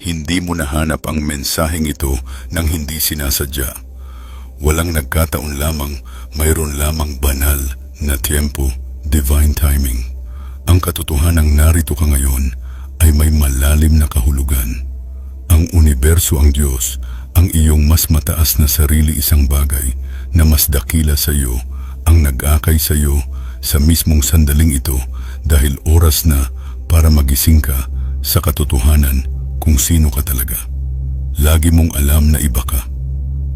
Hindi mo nahanap ang mensaheng ito nang hindi sinasadya. Walang nagkataon lamang, mayroon lamang banal na tiempo, divine timing. Ang katotohanang narito ka ngayon ay may malalim na kahulugan. Ang universo, ang Diyos, ang iyong mas mataas na sarili, isang bagay na mas dakila sa iyo, ang nag-akay sa iyo sa mismong sandaling ito dahil oras na para magising ka sa katotohanan kung sino ka talaga. Lagi mong alam na iba ka.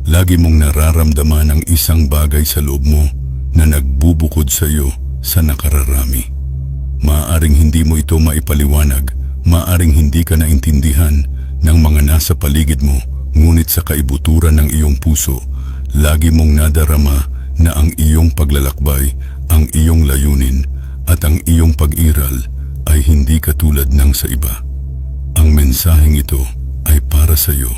Lagi mong nararamdaman ang isang bagay sa loob mo na nagbubukod sa iyo sa nakararami. Maaaring hindi mo ito maipaliwanag, maaaring hindi ka naintindihan ng mga nasa paligid mo, ngunit sa kaibuturan ng iyong puso, lagi mong nadarama na ang iyong paglalakbay, ang iyong layunin at ang iyong pag-iral ay hindi katulad ng sa iba. Ang mensaheng ito ay para sa iyo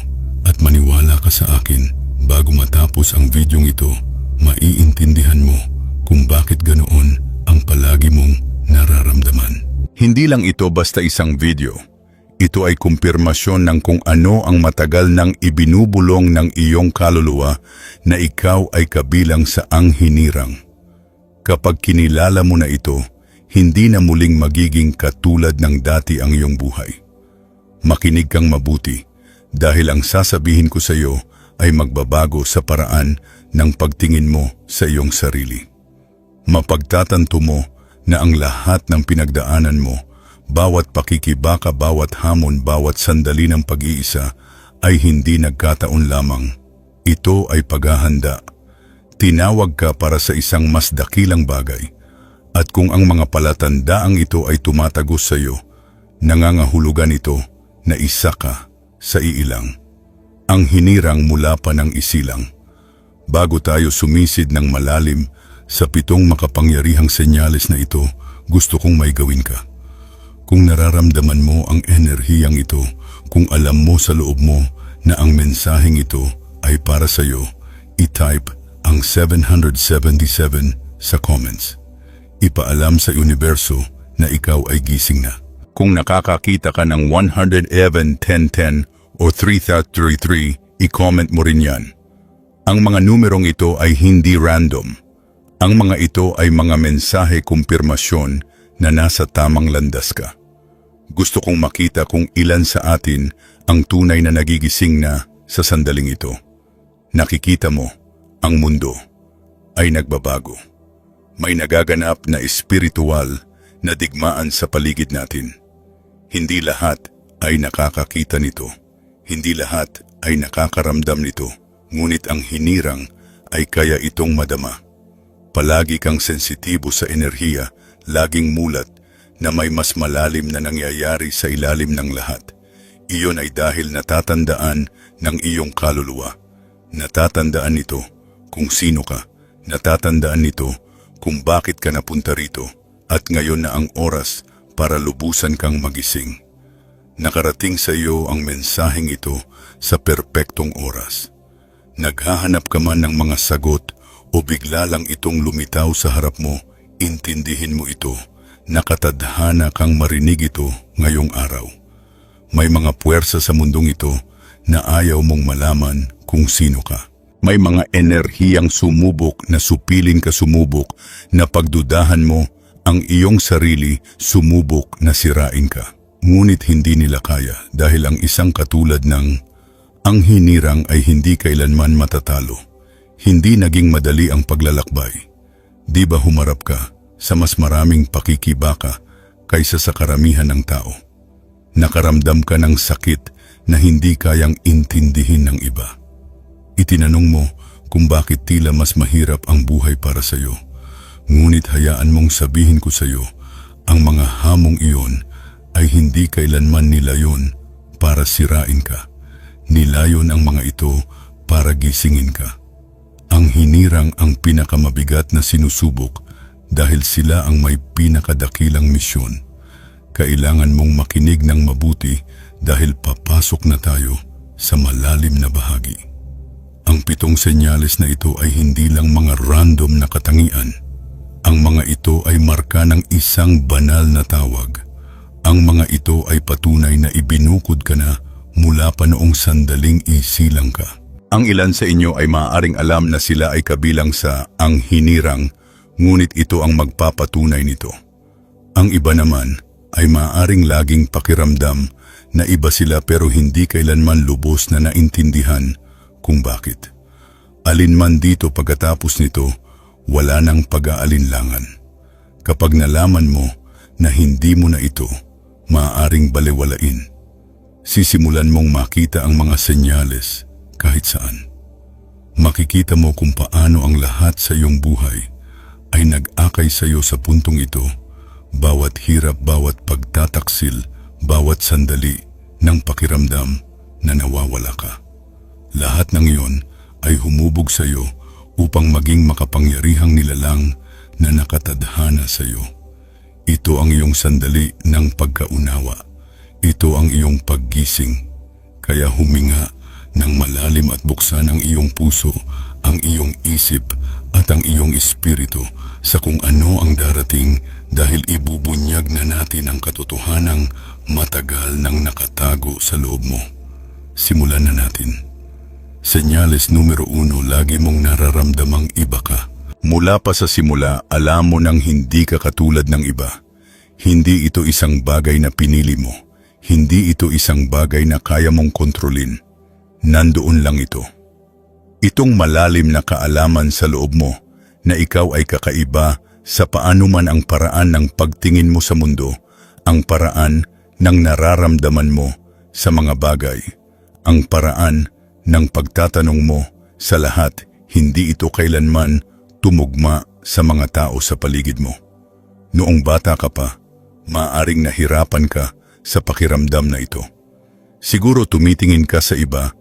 at maniwala ka sa akin. Bago matapos ang videong ito, maiintindihan mo kung bakit ganoon ang palagi mong nararamdaman. Hindi lang ito basta isang video. Ito ay kumpirmasyon ng kung ano ang matagal nang ibinubulong ng iyong kaluluwa na ikaw ay kabilang sa ang hinirang. Kapag kinilala mo na ito, hindi na muling magiging katulad ng dati ang iyong buhay. Makinig kang mabuti dahil ang sasabihin ko sa iyo ay magbabago sa paraan ng pagtingin mo sa iyong sarili. Mapagtatanto mo na ang lahat ng pinagdaanan mo, bawat pakikibaka, bawat hamon, bawat sandali ng pag-iisa ay hindi nagkataon lamang. Ito ay paghahanda. Tinawag ka para sa isang mas dakilang bagay. At kung ang mga palatandaang ito ay tumatagos sa iyo, nangangahulugan ito na isa ka sa iilang. Ang hinirang mula pa ng isilang. Bago tayo sumisid ng malalim sa 7 makapangyarihang senyales na ito, gusto kong may gawin ka. Kung nararamdaman mo ang enerhiyang ito, kung alam mo sa loob mo na ang mensaheng ito ay para sa iyo, i-type ang 777 sa comments. Ipaalam sa universo na ikaw ay gising na. Kung nakakakita ka ng 111, 1010 o 3033, i-comment mo rin yan. Ang mga numerong ito ay hindi random. Ang mga ito ay mga mensahe kumpirmasyon na nasa tamang landas ka. Gusto kong makita kung ilan sa atin ang tunay na nagigising na sa sandaling ito. Nakikita mo, ang mundo ay nagbabago. May nagaganap na espiritual na digmaan sa paligid natin. Hindi lahat ay nakakakita nito. Hindi lahat ay nakakaramdam nito, ngunit ang hinirang ay kaya itong madama. Palagi kang sensitibo sa enerhiya, laging mulat na may mas malalim na nangyayari sa ilalim ng lahat. Iyon ay dahil natatandaan ng iyong kaluluwa. Natatandaan nito kung sino ka, natatandaan nito kung bakit ka napunta rito, at ngayon na ang oras para lubusan kang magising. Nakarating sa iyo ang mensaheng ito sa perpektong oras. Naghahanap ka man ng mga sagot o bigla lang itong lumitaw sa harap mo, intindihin mo ito. Nakatadhana kang marinig ito ngayong araw. May mga puwersa sa mundong ito na ayaw mong malaman kung sino ka. May mga enerhiyang sumubok na supiling ka sumubok na pagdudahan mo ang iyong sarili, sumubok na sirain ka. Ngunit hindi nila kaya dahil ang isang katulad ng ang hinirang ay hindi kailanman matatalo. Hindi naging madali ang paglalakbay. Di ba humarap ka sa mas maraming pakikibaka kaysa sa karamihan ng tao? Nakaramdam ka ng sakit na hindi kayang intindihin ng iba. Itinanong mo kung bakit tila mas mahirap ang buhay para sa iyo. Ngunit hayaan mong sabihin ko sa iyo, ang mga hamong iyon ay hindi kailanman nilayon para sirain ka. Nilayon ang mga ito para gisingin ka. Ang hinirang ang pinakamabigat na sinusubok dahil sila ang may pinakadakilang misyon. Kailangan mong makinig ng mabuti dahil papasok na tayo sa malalim na bahagi. Ang 7 senyales na ito ay hindi lang mga random na katangian. Ang mga ito ay marka ng isang banal na tawag. Ang mga ito ay patunay na ibinukod ka na mula pa noong sandaling isilang ka. Ang ilan sa inyo ay maaaring alam na sila ay kabilang sa ang hinirang, ngunit ito ang magpapatunay nito. Ang iba naman ay maaaring laging pakiramdam na iba sila pero hindi kailanman lubos na naintindihan kung bakit. Alinman dito pagkatapos nito, wala nang pag-aalinlangan. Kapag nalaman mo na hindi mo na ito maaaring balewalain, sisimulan mong makita ang mga senyales kahit saan. Makikita mo kung paano ang lahat sa iyong buhay ay nag-akay sa iyo sa puntong ito, bawat hirap, bawat pagtataksil, bawat sandali ng pakiramdam na nawawala ka. Lahat ng iyon ay humubog sa iyo upang maging makapangyarihang nilalang na nakatadhana sa iyo. Ito ang iyong sandali ng pagkaunawa. Ito ang iyong paggising. Kaya huminga ng malalim at buksan ang iyong puso, ang iyong isip at ang iyong espiritu sa kung ano ang darating dahil ibubunyag na natin ang katotohanang matagal nang nakatago sa loob mo. Simulan na natin. Senyales numero 1, lagi mong nararamdamang iba ka. Mula pa sa simula, alam mo nang hindi ka katulad ng iba. Hindi ito isang bagay na pinili mo. Hindi ito isang bagay na kaya mong kontrolin. Nandoon lang ito. Itong malalim na kaalaman sa loob mo na ikaw ay kakaiba sa paano man ang paraan ng pagtingin mo sa mundo, ang paraan ng nararamdaman mo sa mga bagay, ang paraan ng pagtatanong mo sa lahat. Hindi ito kailanman tumugma sa mga tao sa paligid mo. Noong bata ka pa, maaaring nahirapan ka sa pakiramdam na ito. Siguro tumitingin ka sa iba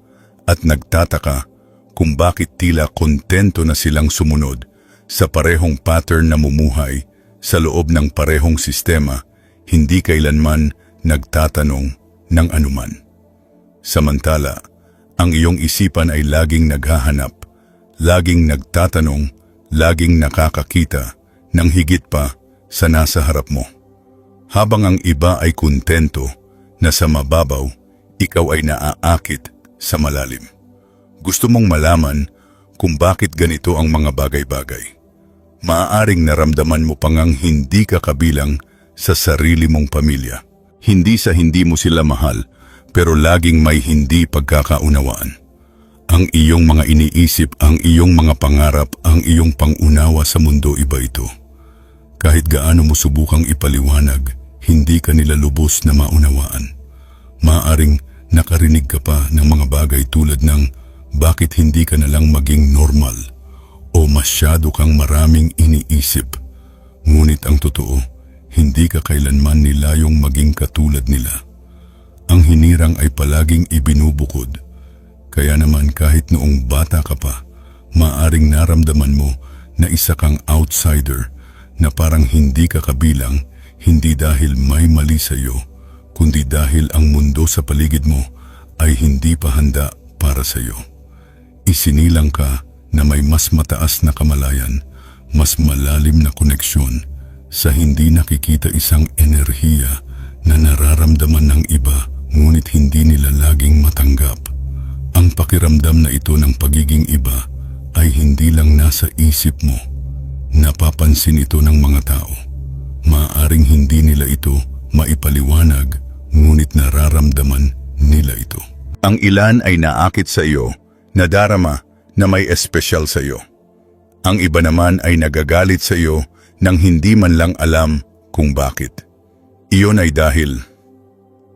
at nagtataka kung bakit tila kontento na silang sumunod sa parehong pattern na mumuhay sa loob ng parehong sistema, hindi kailanman nagtatanong ng anuman. Samantala, ang iyong isipan ay laging naghahanap, laging nagtatanong, laging nakakakita ng higit pa sa nasa harap mo. Habang ang iba ay kontento na sa mababaw, ikaw ay naaakit sa malalim. Gusto mong malaman kung bakit ganito ang mga bagay-bagay. Maaaring naramdaman mo pang ang hindi ka kabilang sa sarili mong pamilya. Hindi sa hindi mo sila mahal, pero laging may hindi pagkakaunawaan. Ang iyong mga iniisip, ang iyong mga pangarap, ang iyong pangunawa sa mundo, iba ito. Kahit gaano mo subukang ipaliwanag, hindi ka nila lubos na maunawaan. Maaaring nakarinig ka pa ng mga bagay tulad ng bakit hindi ka na lang maging normal o masyado kang maraming iniisip. Ngunit ang totoo, hindi ka kailanman nilayong maging katulad nila. Ang hinirang ay palaging ibinubukod. Kaya naman kahit noong bata ka pa, maaaring naramdaman mo na isa kang outsider, na parang hindi ka kabilang, hindi dahil may mali sa iyo, kundi dahil ang mundo sa paligid mo ay hindi pa handa para sa iyo. Isinilang ka na may mas mataas na kamalayan, mas malalim na koneksyon sa hindi nakikita, isang enerhiya na nararamdaman ng iba ngunit hindi nila laging matanggap. Ang pakiramdam na ito ng pagiging iba ay hindi lang nasa isip mo. Napapansin ito ng mga tao. Maaaring hindi nila ito maipaliwanag, ngunit nararamdaman nila ito. Ang ilan ay naakit sa iyo, nadarama na may espesyal sa iyo. Ang iba naman ay nagagalit sa iyo nang hindi man lang alam kung bakit. Iyon ay dahil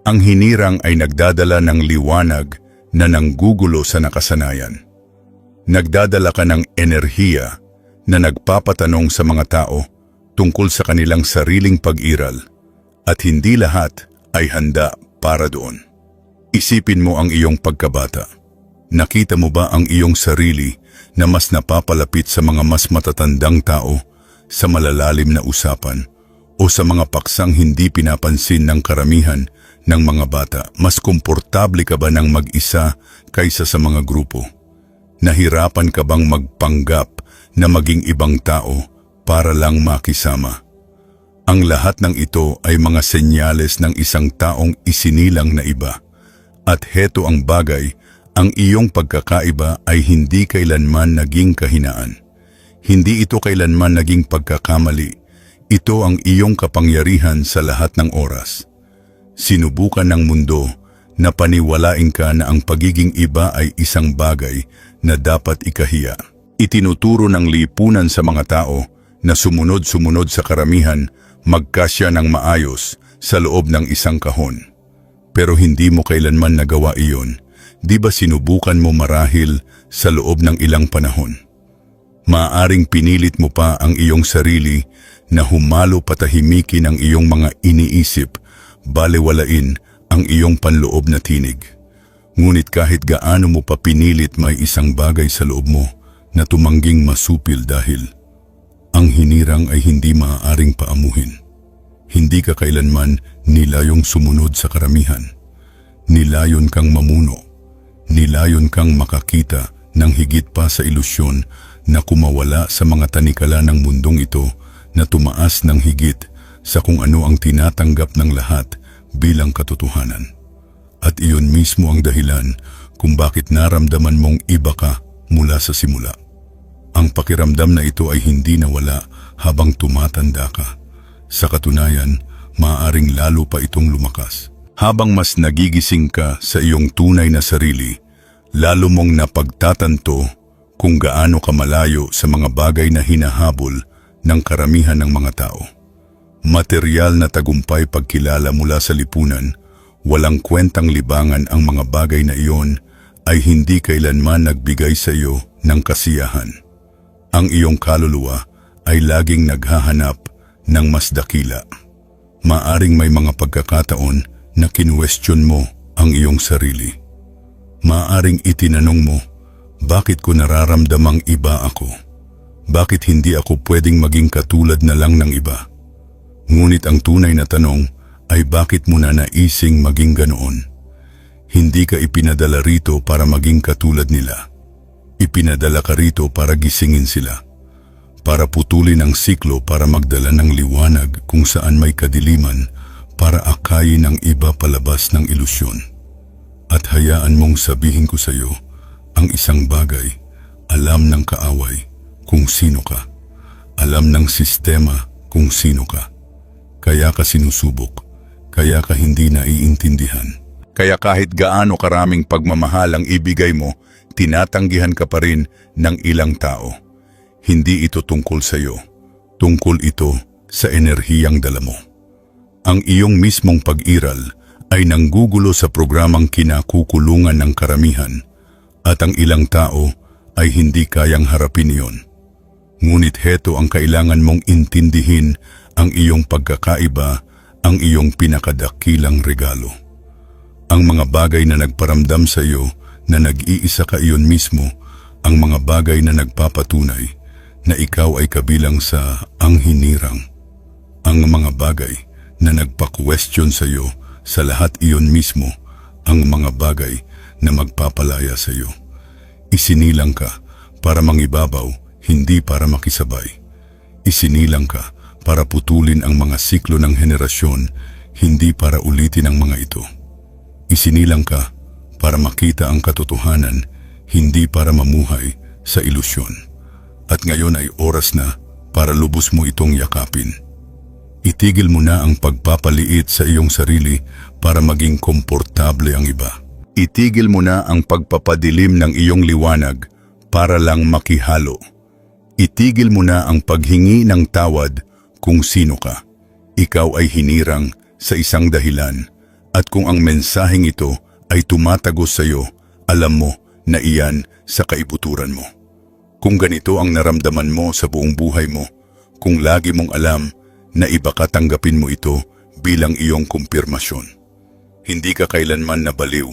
ang hinirang ay nagdadala ng liwanag na nanggugulo sa nakasanayan. Nagdadala ka ng enerhiya na nagpapatanong sa mga tao tungkol sa kanilang sariling pag-iral, at hindi lahat ay handa para doon. Isipin mo ang iyong pagkabata. Nakita mo ba ang iyong sarili na mas napapalapit sa mga mas matatandang tao, sa malalalim na usapan, o sa mga paksang hindi pinapansin ng karamihan ng mga bata? Mas komportable ka ba ng mag-isa kaysa sa mga grupo? Nahirapan ka bang magpanggap na maging ibang tao para lang makisama? Ang lahat ng ito ay mga senyales ng isang taong isinilang na iba. At heto ang bagay, ang iyong pagkakaiba ay hindi kailanman naging kahinaan. Hindi ito kailanman naging pagkakamali. Ito ang iyong kapangyarihan sa lahat ng oras. Sinubukan ng mundo na paniwalain ka na ang pagiging iba ay isang bagay na dapat ikahiya. Itinuturo ng lipunan sa mga tao na sumunod-sumunod sa karamihan, magkasya ng maayos sa loob ng isang kahon. Pero hindi mo kailanman nagawa iyon. Di ba sinubukan mo marahil sa loob ng ilang panahon? Maaaring pinilit mo pa ang iyong sarili na humalo patahimikin ang iyong mga iniisip, balewalain ang iyong panloob na tinig. Ngunit kahit gaano mo pa pinilit, may isang bagay sa loob mo na tumangging masupil dahil ang hinirang ay hindi maaaring paamuhin. Hindi ka kailanman nilayong sumunod sa karamihan. Nilayon kang mamuno. Nilayon kang makakita ng higit pa sa ilusyon na kumawala sa mga tanikala ng mundong ito na tumaas ng higit sa kung ano ang tinatanggap ng lahat bilang katotohanan. At iyon mismo ang dahilan kung bakit naramdaman mong iba ka mula sa simula. Ang pakiramdam na ito ay hindi nawala habang tumatanda ka. Sa katunayan, maaaring lalo pa itong lumakas. Habang mas nagigising ka sa iyong tunay na sarili, lalo mong napagtatanto kung gaano ka malayo sa mga bagay na hinahabol ng karamihan ng mga tao. Material na tagumpay pagkilala mula sa lipunan, walang kwentang libangan ang mga bagay na iyon ay hindi kailanman nagbigay sa iyo ng kasiyahan. Ang iyong kaluluwa ay laging naghahanap ng mas dakila. Maaring may mga pagkakataon na kinwestiyon mo ang iyong sarili. Maaring itinanong mo, bakit ko nararamdamang iba ako? Bakit hindi ako pwedeng maging katulad na lang ng iba? Ngunit ang tunay na tanong ay bakit mo na naising maging ganoon? Hindi ka ipinadala rito para maging katulad nila. Ipinadala ka rito para gisingin sila. Para putulin ang siklo, para magdala ng liwanag kung saan may kadiliman, para akayin ang iba palabas ng ilusyon. At hayaan mong sabihin ko sa iyo ang isang bagay, alam ng kaaway kung sino ka. Alam ng sistema kung sino ka. Kaya ka sinusubok, kaya ka hindi naiintindihan. Kaya kahit gaano karaming pagmamahal ang ibigay mo, tinatanggihan ka pa rin ng ilang tao. Hindi ito tungkol sa iyo, tungkol ito sa enerhiyang dala mo. Ang iyong mismong pag-iral ay nanggugulo sa programang kinakukulungan ng karamihan at ang ilang tao ay hindi kayang harapin iyon. Ngunit heto ang kailangan mong intindihin, ang iyong pagkakaiba, ang iyong pinakadakilang regalo. Ang mga bagay na nagparamdam sa iyo na nag-iisa ka iyon mismo, ang mga bagay na nagpapatunay na ikaw ay kabilang sa ang hinirang. Ang mga bagay na nagpa-question sa iyo, sa lahat iyon mismo, ang mga bagay na magpapalaya sa iyo. Isinilang ka para mangibabaw, hindi para makisabay. Isinilang ka para putulin ang mga siklo ng henerasyon, hindi para ulitin ang mga ito. Isinilang ka para makita ang katotohanan, hindi para mamuhay sa ilusyon. At ngayon ay oras na para lubos mo itong yakapin. Itigil mo na ang pagpapaliit sa iyong sarili para maging komportable ang iba. Itigil mo na ang pagpapadilim ng iyong liwanag para lang makihalo. Itigil mo na ang paghingi ng tawad kung sino ka. Ikaw ay hinirang sa isang dahilan, at kung ang mensaheng ito ay tumatagos sa iyo, alam mo na iyan sa kaibuturan mo. Kung ganito ang naramdaman mo sa buong buhay mo, kung lagi mong alam na iba ka, tanggapin mo ito bilang iyong kumpirmasyon. Hindi ka kailanman nabaliw,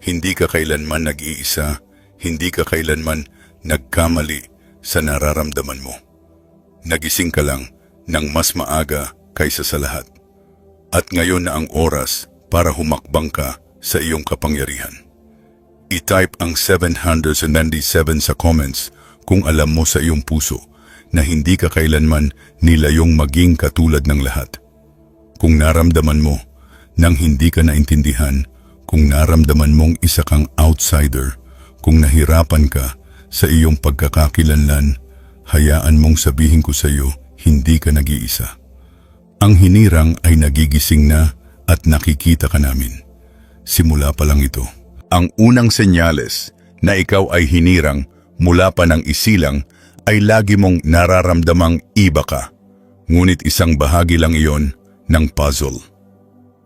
hindi ka kailanman nag-iisa, hindi ka kailanman nagkamali sa nararamdaman mo. Nagising ka lang ng mas maaga kaysa sa lahat. At ngayon na ang oras para humakbang ka sa iyong kapangyarihan. I-type ang 797 sa comments kung alam mo sa iyong puso na hindi ka kailanman nilayong maging katulad ng lahat. Kung naramdaman mo nang hindi ka naintindihan, Kung naramdaman mong isa kang outsider, kung nahirapan ka sa iyong pagkakakilanlan, hayaan mong sabihin ko sa iyo, hindi ka nag-iisa. Ang hinirang ay nagigising na at nakikita ka namin. Simula pa lang ito. Ang unang senyales na ikaw ay hinirang mula pa ng isilang ay lagi mong nararamdamang iba ka. Ngunit isang bahagi lang iyon ng puzzle.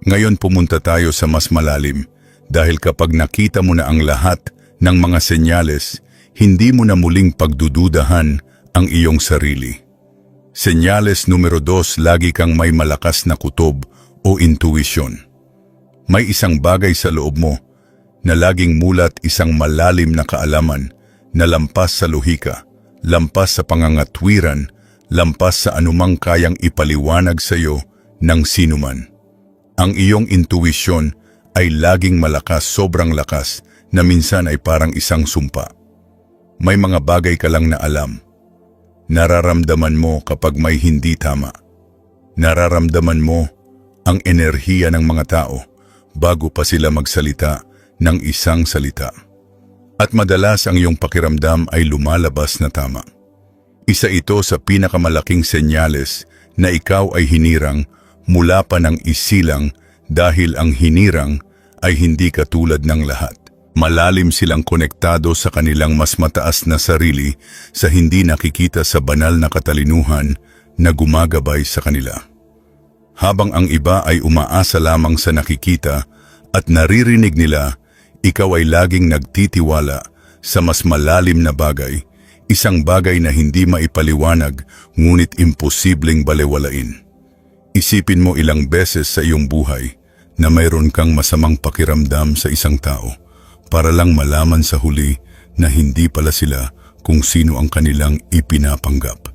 Ngayon pumunta tayo sa mas malalim dahil kapag nakita mo na ang lahat ng mga senyales, hindi mo na muling pagdududahan ang iyong sarili. Senyales numero 2, lagi kang may malakas na kutob o intuition. May isang bagay sa loob mo na laging mulat, isang malalim na kaalaman na lampas sa lohika, lampas sa pangangatwiran, lampas sa anumang kayang ipaliwanag sa iyo ng sinuman. Ang iyong intuition ay laging malakas, sobrang lakas, na minsan ay parang isang sumpa. May mga bagay ka lang na alam. Nararamdaman mo kapag may hindi tama. Nararamdaman mo ang enerhiya ng mga tao bago pa sila magsalita ng isang salita. At madalas ang iyong pakiramdam ay lumalabas na tama. Isa ito sa pinakamalaking senyales na ikaw ay hinirang mula pa ng isilang, dahil ang hinirang ay hindi katulad ng lahat. Malalim silang konektado sa kanilang mas mataas na sarili sa hindi nakikita sa banal na katalinuhan na gumagabay sa kanila. Habang ang iba ay umaasa lamang sa nakikita at naririnig nila, ikaw ay laging nagtitiwala sa mas malalim na bagay, isang bagay na hindi maipaliwanag ngunit imposibleng balewalain. Isipin mo ilang beses sa iyong buhay na mayroon kang masamang pakiramdam sa isang tao para lang malaman sa huli na hindi pala sila kung sino ang kanilang ipinapanggap.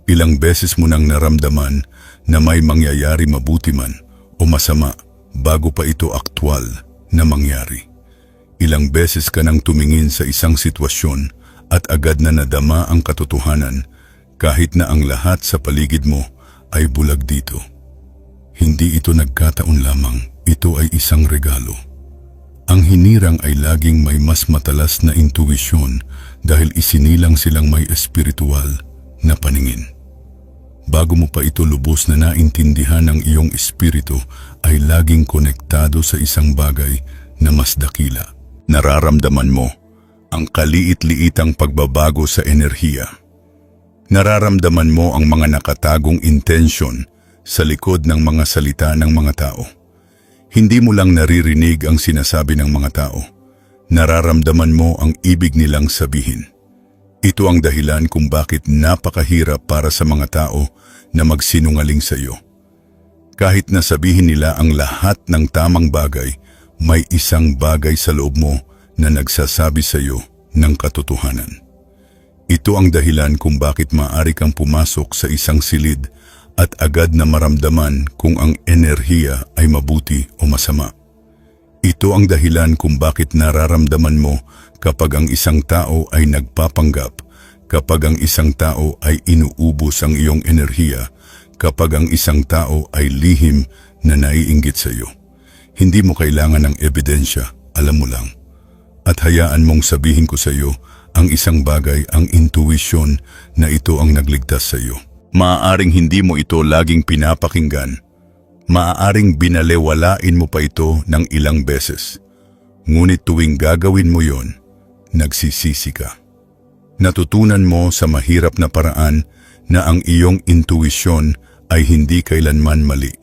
Ilang beses mo nang naramdaman na may mangyayari mabuti man o masama bago pa ito aktwal na mangyari. Ilang beses ka nang tumingin sa isang sitwasyon at agad na nadama ang katotohanan kahit na ang lahat sa paligid mo ay bulag dito. Hindi ito nagkataon lamang, ito ay isang regalo. Ang hinirang ay laging may mas matalas na intuisyon dahil isinilang silang may espiritual na paningin. Bago mo pa ito lubos na naintindihan ng iyong espiritu, ay laging konektado sa isang bagay na mas dakila. Nararamdaman mo ang kaliit-liitang pagbabago sa enerhiya. Nararamdaman mo ang mga nakatagong intensyon sa likod ng mga salita ng mga tao. Hindi mo lang naririnig ang sinasabi ng mga tao. Nararamdaman mo ang ibig nilang sabihin. Ito ang dahilan kung bakit napakahirap para sa mga tao na magsinungaling sa iyo. Kahit na sabihin nila ang lahat ng tamang bagay, may isang bagay sa loob mo na nagsasabi sa iyo ng katotohanan. Ito ang dahilan kung bakit maaari kang pumasok sa isang silid at agad na maramdaman kung ang enerhiya ay mabuti o masama. Ito ang dahilan kung bakit nararamdaman mo kapag ang isang tao ay nagpapanggap, kapag ang isang tao ay inuubos ang iyong enerhiya, kapag ang isang tao ay lihim na naiinggit sa iyo. Hindi mo kailangan ng ebidensya, alam mo lang. At hayaan mong sabihin ko sa iyo ang isang bagay, ang intuition na ito ang nagligtas sa iyo. Maaaring hindi mo ito laging pinapakinggan. Maaaring binalewalain mo pa ito ng ilang beses. Ngunit tuwing gagawin mo yon, nagsisisi ka. Natutunan mo sa mahirap na paraan na ang iyong intuisyon ay hindi kailanman mali.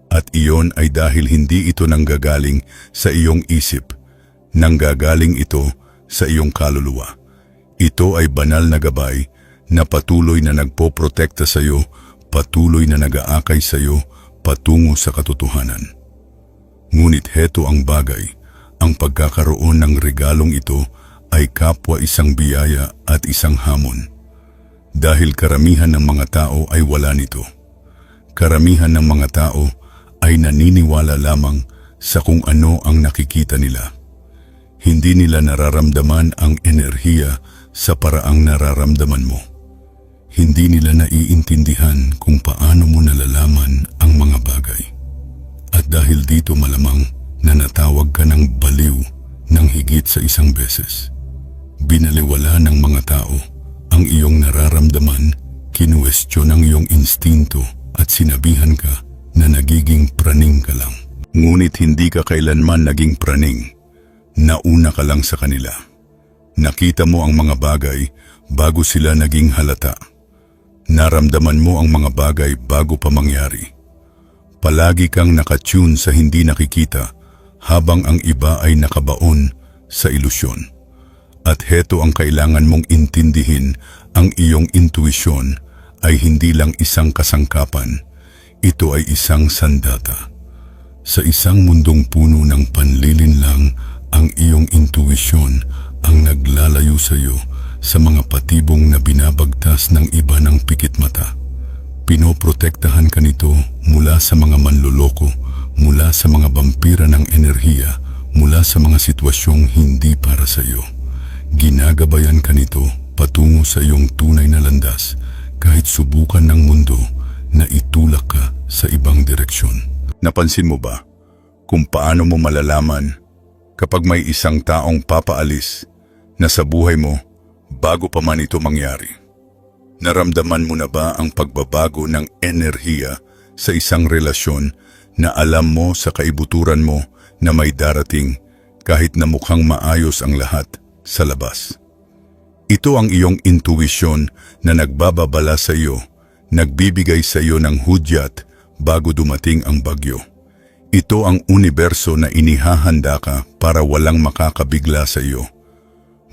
At iyon ay dahil hindi ito nanggagaling sa iyong isip, nanggagaling ito sa iyong kaluluwa. Ito ay banal na gabay na patuloy na nagpoprotekta sa iyo, patuloy na nag-aakay sa iyo patungo sa katotohanan. Ngunit heto ang bagay, ang pagkakaroon ng regalong ito ay kapwa isang biyaya at isang hamon. Dahil karamihan ng mga tao ay wala nito. Karamihan ng mga tao ay naniniwala lamang sa kung ano ang nakikita nila. Hindi nila nararamdaman ang enerhiya sa paraang nararamdaman mo. Hindi nila naiintindihan kung paano mo nalalaman ang mga bagay. At dahil dito malamang na natawag ka ng baliw ng higit sa isang beses. Binaliwala ng mga tao ang iyong nararamdaman, kinuwestiyon ang iyong instinto at sinabihan ka na nagiging praning ka lang. Ngunit hindi ka kailanman naging praning. Nauna ka lang sa kanila. Nakita mo ang mga bagay bago sila naging halata. Naramdaman mo ang mga bagay bago pa mangyari. Palagi kang nakatune sa hindi nakikita habang ang iba ay nakabaon sa ilusyon. At heto ang kailangan mong intindihin, ang iyong intuisyon ay hindi lang isang kasangkapan, ito ay isang sandata. Sa isang mundong puno ng panlilinlang, ang iyong intuisyon ang naglalayo sa iyo sa mga patibong na binabagtas ng iba ng pikit mata. Pinoprotektahan ka nito mula sa mga manloloko, mula sa mga vampira ng enerhiya, mula sa mga sitwasyong hindi para sa iyo. Ginagabayan ka nito patungo sa iyong tunay na landas kahit subukan ng mundo na itulak ka sa ibang direksyon. Napansin mo ba kung paano mo malalaman kapag may isang taong papaalis na sa buhay mo bago pa man ito mangyari? Naramdaman mo na ba ang pagbabago ng enerhiya sa isang relasyon na alam mo sa kaibuturan mo na may darating kahit na mukhang maayos ang lahat sa labas? Ito ang iyong intuisyon na nagbababala sa iyo, nagbibigay sa iyo ng hudyat bago dumating ang bagyo. Ito ang universo na inihahanda ka para walang makakabigla sa iyo.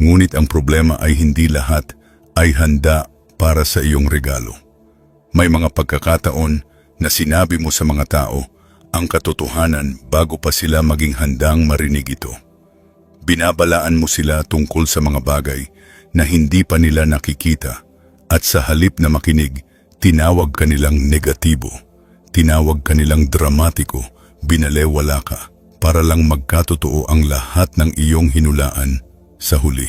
Ngunit ang problema ay hindi lahat ay handa para sa iyong regalo. May mga pagkakataon na sinabi mo sa mga tao ang katotohanan bago pa sila maging handang marinig ito. Binabalaan mo sila tungkol sa mga bagay na hindi pa nila nakikita at sa halip na makinig, tinawag ka nilang negatibo, tinawag ka nilang dramatiko, binalewala ka para lang magkatotoo ang lahat ng iyong hinulaan sa huli.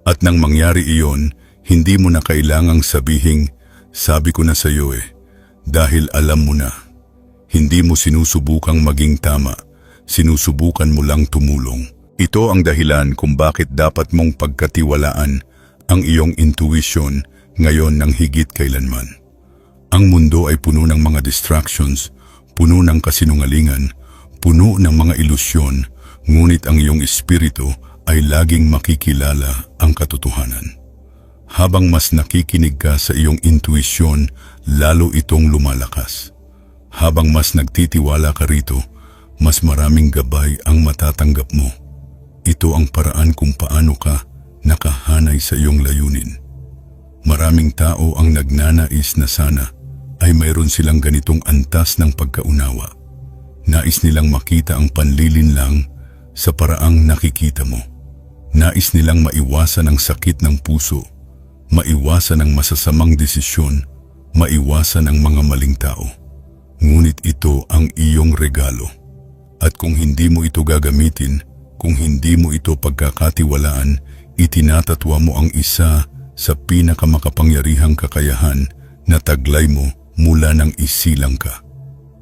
At nang mangyari iyon, hindi mo na kailangang sabihing, sabi ko na sa iyo dahil alam mo na. Hindi mo sinusubukang maging tama, sinusubukan mo lang tumulong. Ito ang dahilan kung bakit dapat mong pagkatiwalaan ang iyong intuition ngayon ng higit kailanman. Ang mundo ay puno ng mga distractions, puno ng kasinungalingan, puno ng mga ilusyon, ngunit ang iyong espiritu ay laging makikilala ang katotohanan. Habang mas nakikinig ka sa iyong intuisyon, lalo itong lumalakas. Habang mas nagtitiwala ka rito, mas maraming gabay ang matatanggap mo. Ito ang paraan kung paano ka nakahanay sa iyong layunin. Maraming tao ang nagnanais na sana ay mayroon silang ganitong antas ng pagkaunawa. Nais nilang makita ang panlilinlang sa paraang nakikita mo. Nais nilang maiwasan ang sakit ng puso, maiwasan ang masasamang desisyon, maiwasan ang mga maling tao. Ngunit ito ang iyong regalo. At kung hindi mo ito gagamitin, kung hindi mo ito pagkakatiwalaan, itinatatwa mo ang isa sa pinakamakapangyarihang kakayahan na taglay mo mula nang isilang ka.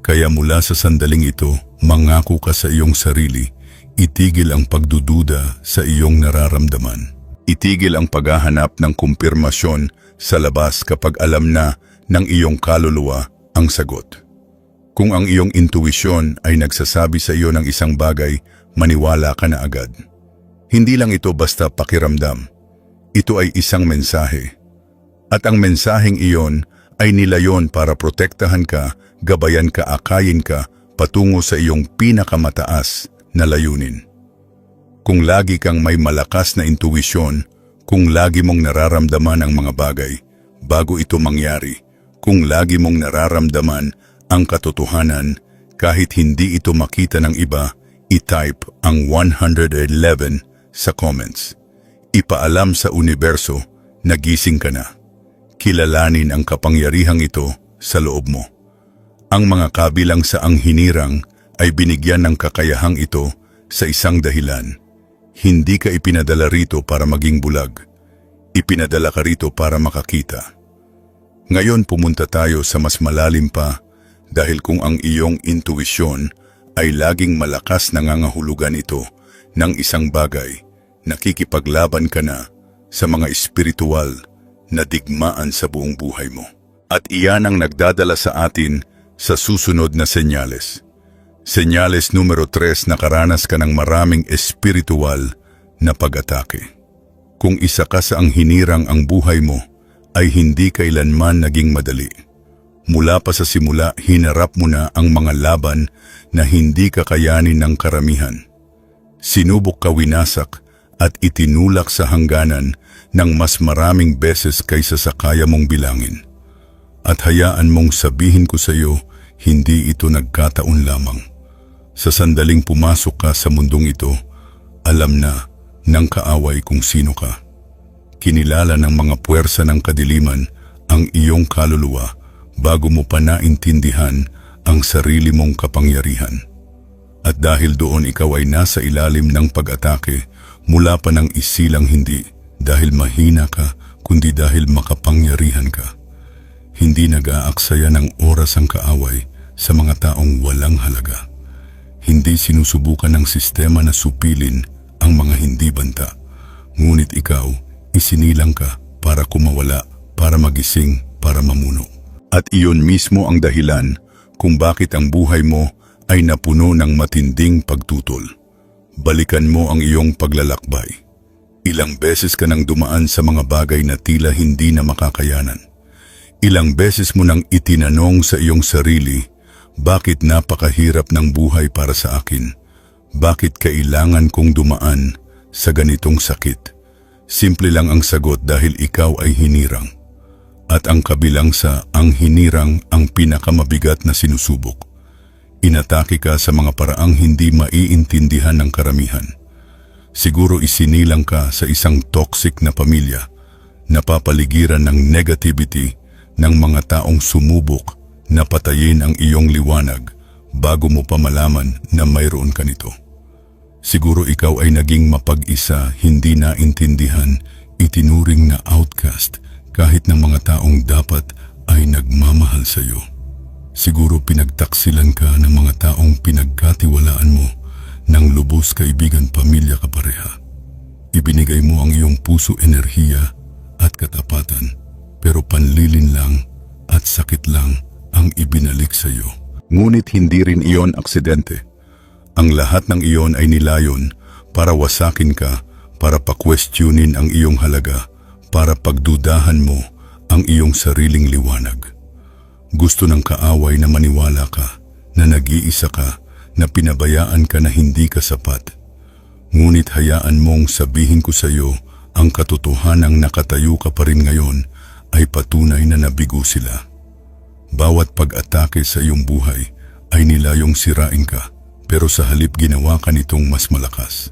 Kaya mula sa sandaling ito, mangako ka sa iyong sarili, itigil ang pagdududa sa iyong nararamdaman. Itigil ang paghahanap ng kumpirmasyon sa labas kapag alam na ng iyong kaluluwa ang sagot. Kung ang iyong intuisyon ay nagsasabi sa iyo ng isang bagay, maniwala ka na agad. Hindi lang ito basta pakiramdam. Ito ay isang mensahe. At ang mensaheng iyon ay nilayon para protektahan ka, gabayan ka, akayin ka, patungo sa iyong pinakamataas na layunin. Kung lagi kang may malakas na intuisyon, kung lagi mong nararamdaman ang mga bagay bago ito mangyari, kung lagi mong nararamdaman ang katotohanan kahit hindi ito makita ng iba, i-type ang 111 sa comments. Ipaalam sa universo na gising ka na. Kilalanin ang kapangyarihang ito sa loob mo. Ang mga kabilang sa ang hinirang ay binigyan ng kakayahang ito sa isang dahilan. Hindi ka ipinadala rito para maging bulag. Ipinadala ka rito para makakita. Ngayon pumunta tayo sa mas malalim pa dahil kung ang iyong intuisyon ay laging malakas nangangahulugan ito ng isang bagay. Nakikipaglaban ka na sa mga espiritual na digmaan sa buong buhay mo. At iyan ang nagdadala sa atin sa susunod na senyales. Senyales numero 3, nakaranas ka ng maraming espiritual na pag-atake. Kung isa ka sa ang hinirang ang buhay mo, ay hindi kailanman naging madali. Mula pa sa simula, hinarap mo na ang mga laban na hindi kakayanin ng karamihan. Sinubok ka, winasak at itinulak sa hangganan ng mas maraming beses kaysa sa kaya mong bilangin. At hayaan mong sabihin ko sa iyo, hindi ito nagkataon lamang. Sa sandaling pumasok ka sa mundong ito, alam na ng kaaway kung sino ka. Kinilala ng mga puwersa ng kadiliman ang iyong kaluluwa bago mo pa naintindihan ang sarili mong kapangyarihan. At dahil doon ikaw ay nasa ilalim ng pag-atake mula pa ng isilang hindi dahil mahina ka kundi dahil makapangyarihan ka. Hindi nag-aaksaya ng oras ang kaaway sa mga taong walang halaga. Hindi sinusubukan ng sistema na supilin ang mga hindi banta. Ngunit ikaw, isinilang ka para kumawala, para magising, para mamuno. At iyon mismo ang dahilan kung bakit ang buhay mo ay napuno ng matinding pagtutol. Balikan mo ang iyong paglalakbay. Ilang beses ka nang dumaan sa mga bagay na tila hindi na makakayanan. Ilang beses mo nang itinanong sa iyong sarili, bakit napakahirap ng buhay para sa akin? Bakit kailangan kong dumaan sa ganitong sakit? Simple lang ang sagot, dahil ikaw ay hinirang. At ang kabilang sa ang hinirang ang pinakamabigat na sinusubok. Inatake ka sa mga paraang hindi maiintindihan ng karamihan. Siguro isinilang ka sa isang toxic na pamilya, napapaligiran ng negativity ng mga taong sumubok na patayin ang iyong liwanag bago mo pa malaman na mayroon ka nito. Siguro ikaw ay naging mapag-isa, hindi naintindihan, itinuring na outcast kahit ng mga taong dapat ay nagmamahal sa iyo. Siguro pinagtaksilan ka ng mga taong pinagkatiwalaan mo ng lubos, kaibigan, pamilya, kapareha. Ibinigay mo ang iyong puso, enerhiya at katapatan, pero panlilin lang at sakit lang ang ibinalik sa iyo. Ngunit hindi rin iyon aksidente. Ang lahat ng iyon ay nilayon para wasakin ka, para pa-questionin ang iyong halaga, para pagdudahan mo ang iyong sariling liwanag. Gusto ng kaaway na maniwala ka, na nag-iisa ka, na pinabayaan ka, na hindi ka sapat. Ngunit hayaan mong sabihin ko sa iyo, ang katotohanang nakatayo ka pa rin ngayon ay patunay na nabigo sila. Bawat pag-atake sa iyong buhay ay nilayong sirain ka, pero sa halip ginawa ka nitong mas malakas.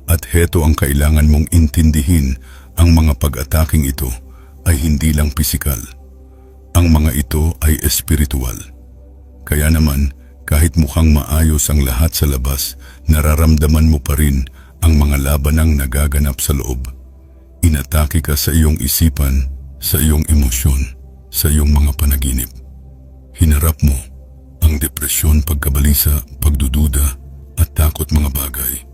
At heto ang kailangan mong intindihin, ang mga pag-ataking ito ay hindi lang pisikal. Ang mga ito ay espiritual. Kaya naman, kahit mukhang maayos ang lahat sa labas, nararamdaman mo pa rin ang mga labanang nagaganap sa loob. Inatake ka sa iyong isipan, sa iyong emosyon, sa iyong mga panaginip. Hinarap mo ang depresyon, pagkabalisa, pagdududa at takot, mga bagay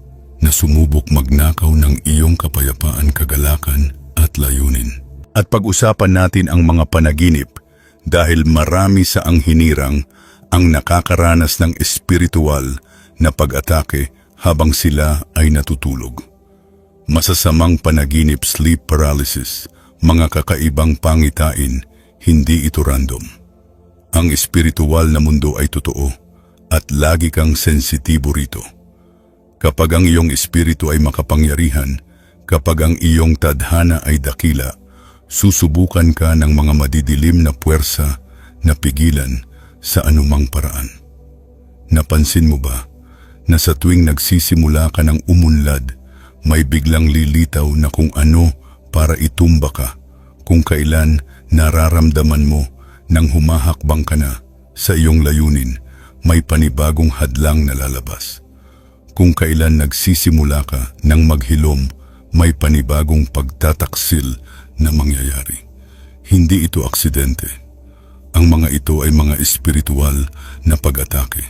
na sumubok magnakaw ng iyong kapayapaan, kagalakan at layunin. At pag-usapan natin ang mga panaginip dahil marami sa ang hinirang ang nakakaranas ng espiritual na pag-atake habang sila ay natutulog. Masasamang panaginip, sleep paralysis, mga kakaibang pangitain, hindi ito random. Ang espiritual na mundo ay totoo at lagi kang sensitibo rito. Kapag ang iyong espiritu ay makapangyarihan, kapag ang iyong tadhana ay dakila, susubukan ka ng mga madidilim na puwersa na pigilan sa anumang paraan. Napansin mo ba na sa tuwing nagsisimula ka ng umunlad, may biglang lilitaw na kung ano para itumba ka, kung kailan nararamdaman mo nang humahakbang ka na sa iyong layunin, may panibagong hadlang na lalabas. Kung kailan nagsisimula ka ng maghilom, may panibagong pagtataksil na mangyayari. Hindi ito aksidente. Ang mga ito ay mga espiritual na pag-atake.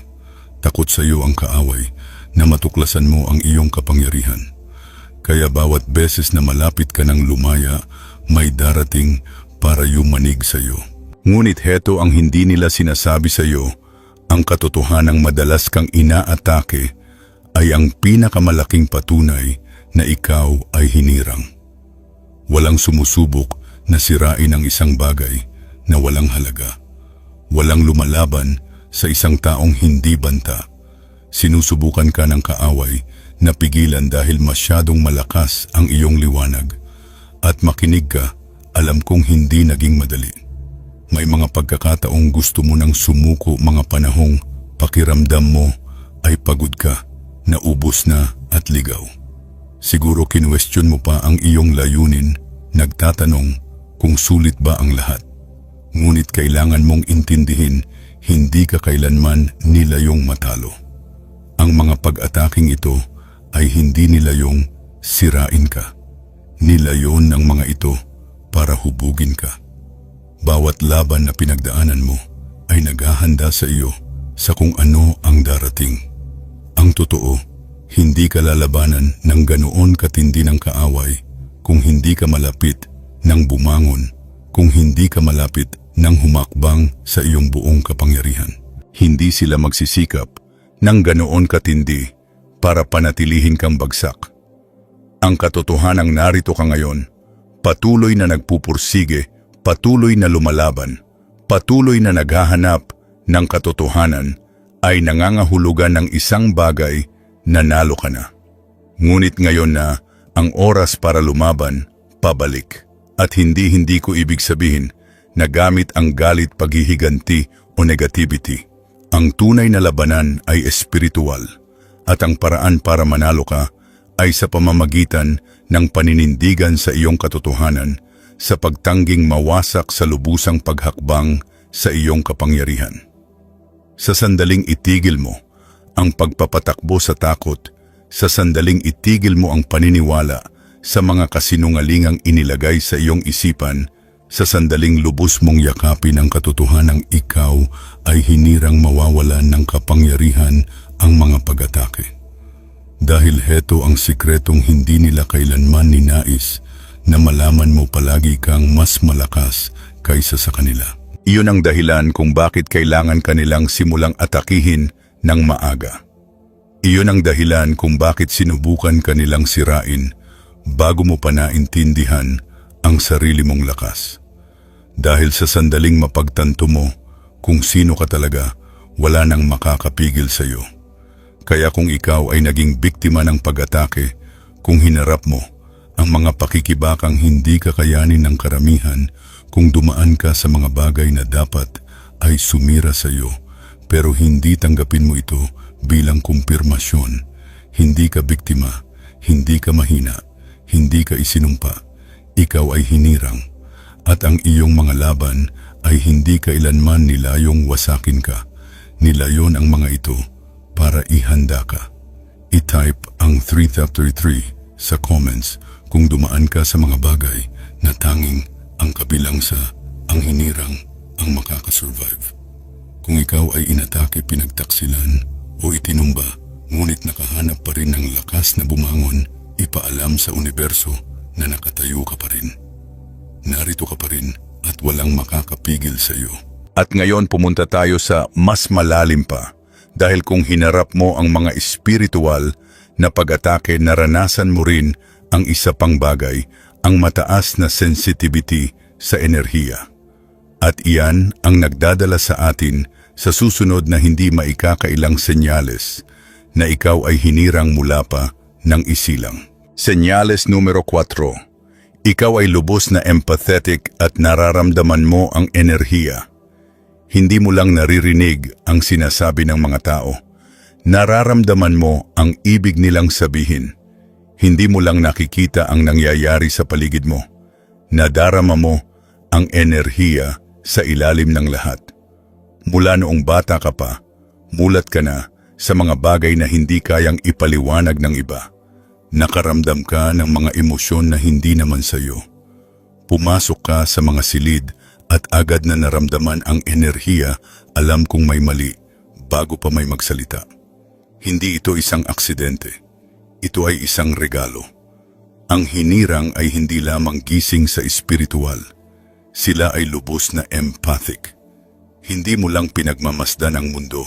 Takot sa iyo ang kaaway na matuklasan mo ang iyong kapangyarihan. Kaya bawat beses na malapit ka ng lumaya, may darating para yumanig sa iyo. Ngunit heto ang hindi nila sinasabi sa iyo, ang katotohanang madalas kang inaatake ay ang pinakamalaking patunay na ikaw ay hinirang. Walang sumusubok na sirain ang isang bagay na walang halaga. Walang lumalaban sa isang taong hindi banta. Sinusubukan ka ng kaaway na pigilan dahil masyadong malakas ang iyong liwanag. At makinig ka, alam kong hindi naging madali. May mga pagkakataong gusto mo nang sumuko, mga panahong pakiramdam mo ay pagod ka, naubos na at ligaw. Siguro kinwestiyon mo pa ang iyong layunin, nagtatanong kung sulit ba ang lahat. Ngunit kailangan mong intindihin, hindi ka kailanman nilayong matalo. Ang mga pag-ataking ito ay hindi nilayong sirain ka. Nilayon ng mga ito para hubugin ka. Bawat laban na pinagdaanan mo ay naghahanda sa iyo sa kung ano ang darating. Ang totoo, hindi ka lalabanan ng ganoon katindi ng kaaway kung hindi ka malapit ng bumangon, kung hindi ka malapit ng humakbang sa iyong buong kapangyarihan. Hindi sila magsisikap ng ganoon katindi para panatilihin kang bagsak. Ang katotohanang narito ka ngayon, patuloy na nagpupursige, patuloy na lumalaban, patuloy na naghahanap ng katotohanan, ay nangangahulugan ng isang bagay na nalo ka na. Ngunit ngayon na ang oras para lumaban, pabalik. At hindi ko ibig sabihin na gamit ang galit, paghihiganti o negativity. Ang tunay na labanan ay espiritual at ang paraan para manalo ka ay sa pamamagitan ng paninindigan sa iyong katotohanan, sa pagtangging mawasak sa lubusang paghakbang sa iyong kapangyarihan. Sa sandaling itigil mo ang pagpapatakbo sa takot, sa sandaling itigil mo ang paniniwala sa mga kasinungalingang inilagay sa iyong isipan, sa sandaling lubos mong yakapin ang katotohanang ikaw ay hinirang mawawalan ng kapangyarihan ang mga pag-atake. Dahil heto ang sikretong hindi nila kailanman ninais, na malaman mo palagi kang mas malakas kaysa sa kanila. Iyon ang dahilan kung bakit kailangan kanilang simulang atakihin ng maaga. Iyon ang dahilan kung bakit sinubukan kanilang sirain bago mo pa naintindihan ang sarili mong lakas. Dahil sa sandaling mapagtanto mo kung sino ka talaga, wala nang makakapigil sa iyo. Kaya kung ikaw ay naging biktima ng pag-atake, kung hinarap mo ang mga pakikibakang hindi kakayanin ng karamihan, kung dumaan ka sa mga bagay na dapat ay sumira sa iyo, pero hindi tanggapin mo ito bilang kumpirmasyon, hindi ka biktima, hindi ka mahina, hindi ka isinumpa, ikaw ay hinirang, at ang iyong mga laban ay hindi kailanman nilayong wasakin ka. Nilayon ang mga ito para ihanda ka. I-type ang 333 sa comments kung dumaan ka sa mga bagay na tanging ang kabilang sa ang hinirang ang makakasurvive. Kung ikaw ay inatake, pinagtaksilan o itinumba, ngunit nakahanap pa rin ng lakas na bumangon, ipaalam sa universo na nakatayo ka pa rin. Narito ka pa rin at walang makakapigil sa iyo. At ngayon pumunta tayo sa mas malalim pa, dahil kung hinarap mo ang mga espiritual na pag-atake, naranasan mo rin ang isa pang bagay, ang mataas na sensitivity sa enerhiya. At iyan ang nagdadala sa atin sa susunod na hindi maikakailang senyales na ikaw ay hinirang mula pa ng isilang. Senyales numero 4. Ikaw ay lubos na empathetic at nararamdaman mo ang enerhiya. Hindi mo lang naririnig ang sinasabi ng mga tao. Nararamdaman mo ang ibig nilang sabihin. Hindi mo lang nakikita ang nangyayari sa paligid mo. Nadarama mo ang enerhiya sa ilalim ng lahat. Mula noong bata ka pa, mulat ka na sa mga bagay na hindi kayang ipaliwanag ng iba. Nakaramdam ka ng mga emosyon na hindi naman sa iyo. Pumasok ka sa mga silid at agad na naramdaman ang enerhiya, alam kung may mali bago pa may magsalita. Hindi ito isang aksidente. Ito ay isang regalo. Ang hinirang ay hindi lamang gising sa espiritual. Sila ay lubos na empathic. Hindi mo lang pinagmamasdan ang mundo.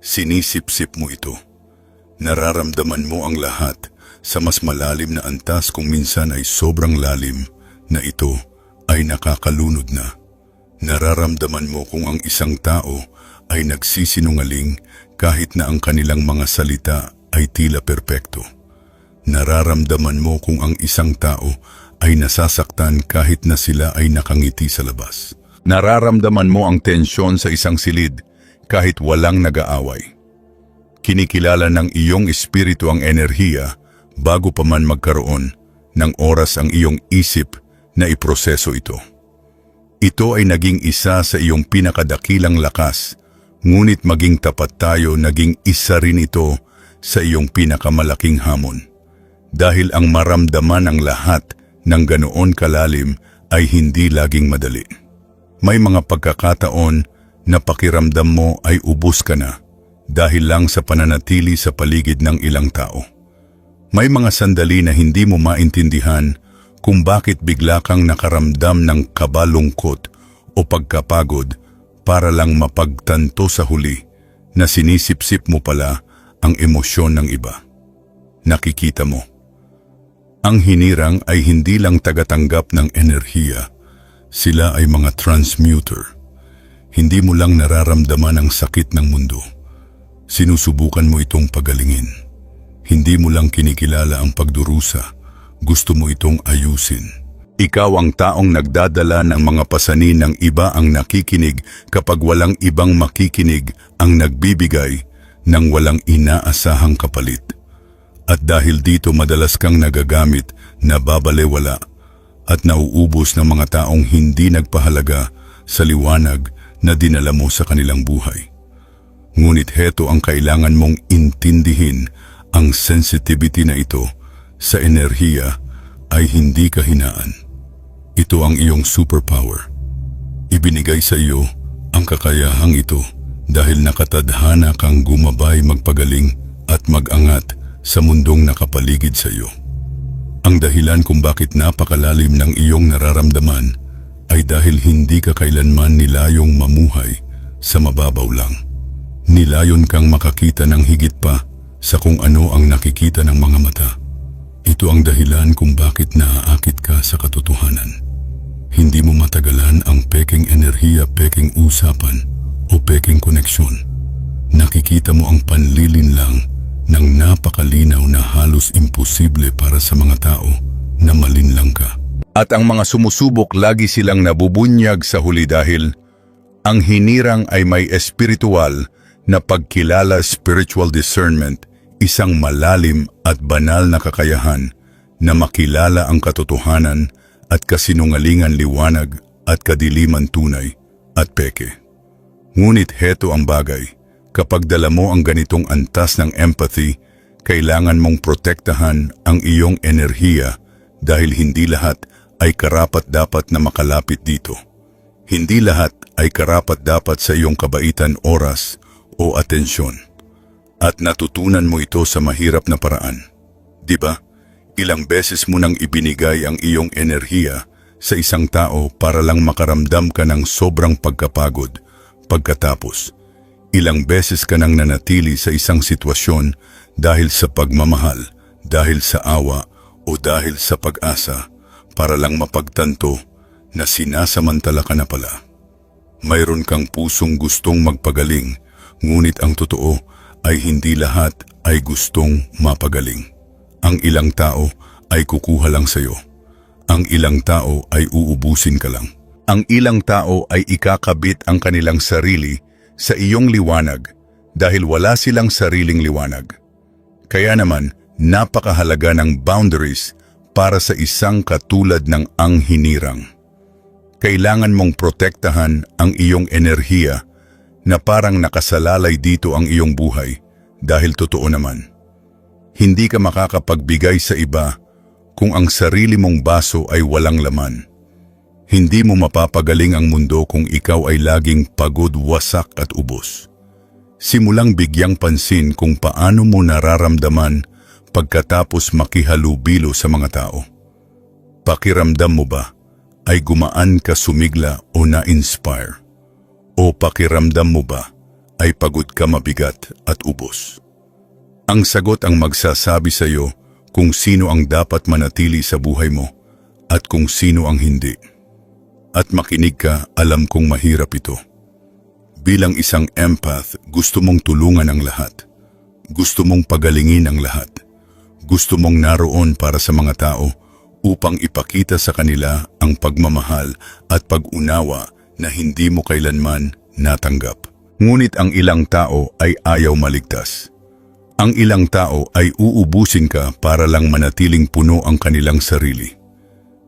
Sinisip-sip mo ito. Nararamdaman mo ang lahat sa mas malalim na antas kung minsan ay sobrang lalim na ito ay nakakalunod na. Nararamdaman mo kung ang isang tao ay nagsisinungaling kahit na ang kanilang mga salita ay tila perpekto. Nararamdaman mo kung ang isang tao ay nasasaktan kahit na sila ay nakangiti sa labas. Nararamdaman mo ang tensyon sa isang silid kahit walang nag-aaway. Kinikilala ng iyong espiritu ang enerhiya bago pa man magkaroon ng oras ang iyong isip na iproseso ito. Ito ay naging isa sa iyong pinakadakilang lakas, ngunit maging tapat tayo, naging isa rin ito sa iyong pinakamalaking hamon. Dahil ang maramdaman ang lahat ng ganoon kalalim ay hindi laging madali. May mga pagkakataon na pakiramdam mo ay ubos ka na dahil lang sa pananatili sa paligid ng ilang tao. May mga sandali na hindi mo maintindihan kung bakit bigla kang nakaramdam ng kabalungkot o pagkapagod para lang mapagtanto sa huli na sinisip-sip mo pala ang emosyon ng iba. Nakikita mo. Ang hinirang ay hindi lang tagatanggap ng enerhiya. Sila ay mga transmuter. Hindi mo lang nararamdaman ang sakit ng mundo. Sinusubukan mo itong pagalingin. Hindi mo lang kinikilala ang pagdurusa. Gusto mo itong ayusin. Ikaw ang taong nagdadala ng mga pasanin ng iba, ang nakikinig kapag walang ibang makikinig, ang nagbibigay ng walang inaasahang kapalit. At dahil dito madalas kang nagagamit, nababalewala at nauubos ng mga taong hindi nagpahalaga sa liwanag na dinala mo sa kanilang buhay. Ngunit heto ang kailangan mong intindihin, ang sensitivity na ito sa enerhiya ay hindi kahinaan. Ito ang iyong superpower. Ibinigay sa iyo ang kakayahang ito dahil nakatadhana kang gumabay, magpagaling at mag-angat sa mundong nakapaligid sa iyo. Ang dahilan kung bakit napakalalim ng iyong nararamdaman ay dahil hindi ka kailanman nilayong mamuhay sa mababaw lang. Nilayon kang makakita ng higit pa sa kung ano ang nakikita ng mga mata. Ito ang dahilan kung bakit naaakit ka sa katotohanan. Hindi mo matagalan ang peking enerhiya, peking usapan o peking koneksyon. Nakikita mo ang panlilinlang ng napakalinaw na halos imposible para sa mga tao na malinlang ka. At ang mga sumusubok lagi silang nabubunyag sa huli dahil ang hinirang ay may espiritual na pagkilala, spiritual discernment, isang malalim at banal na kakayahan na makilala ang katotohanan at kasinungalingan, liwanag at kadiliman, tunay at peke. Ngunit heto ang bagay, kapag dala mo ang ganitong antas ng empathy, kailangan mong protektahan ang iyong enerhiya dahil hindi lahat ay karapat-dapat na makalapit dito. Hindi lahat ay karapat-dapat sa iyong kabaitan, oras o atensyon. At natutunan mo ito sa mahirap na paraan. Diba? Ilang beses mo nang ibinigay ang iyong enerhiya sa isang tao para lang makaramdam ka ng sobrang pagkapagod. Pagkatapos, ilang beses ka nang nanatili sa isang sitwasyon dahil sa pagmamahal, dahil sa awa o dahil sa pag-asa para lang mapagtanto na sinasamantala ka na pala. Mayroon kang pusong gustong magpagaling, ngunit ang totoo ay hindi lahat ay gustong mapagaling. Ang ilang tao ay kukuha lang sa iyo. Ang ilang tao ay uubusin ka lang. Ang ilang tao ay ikakabit ang kanilang sarili sa iyong liwanag dahil wala silang sariling liwanag. Kaya naman, napakahalaga ng boundaries para sa isang katulad ng ang hinirang. Kailangan mong protektahan ang iyong enerhiya na parang nakasalalay dito ang iyong buhay dahil totoo naman. Hindi ka makakapagbigay sa iba kung ang sarili mong baso ay walang laman. Hindi mo mapapagaling ang mundo kung ikaw ay laging pagod, wasak at ubos. Simulang bigyang pansin kung paano mo nararamdaman pagkatapos makihalubilo sa mga tao. Pakiramdam mo ba ay gumaan ka, sumigla o na-inspire? O pakiramdam mo ba ay pagod ka, mabigat at ubos? Ang sagot ang magsasabi sa iyo kung sino ang dapat manatili sa buhay mo at kung sino ang hindi. At makinig ka, alam kong mahirap ito. Bilang isang empath, gusto mong tulungan ang lahat. Gusto mong pagalingin ang lahat. Gusto mong naroon para sa mga tao upang ipakita sa kanila ang pagmamahal at pag-unawa na hindi mo kailanman natanggap. Ngunit ang ilang tao ay ayaw maligtas. Ang ilang tao ay uubusin ka para lang manatiling puno ang kanilang sarili.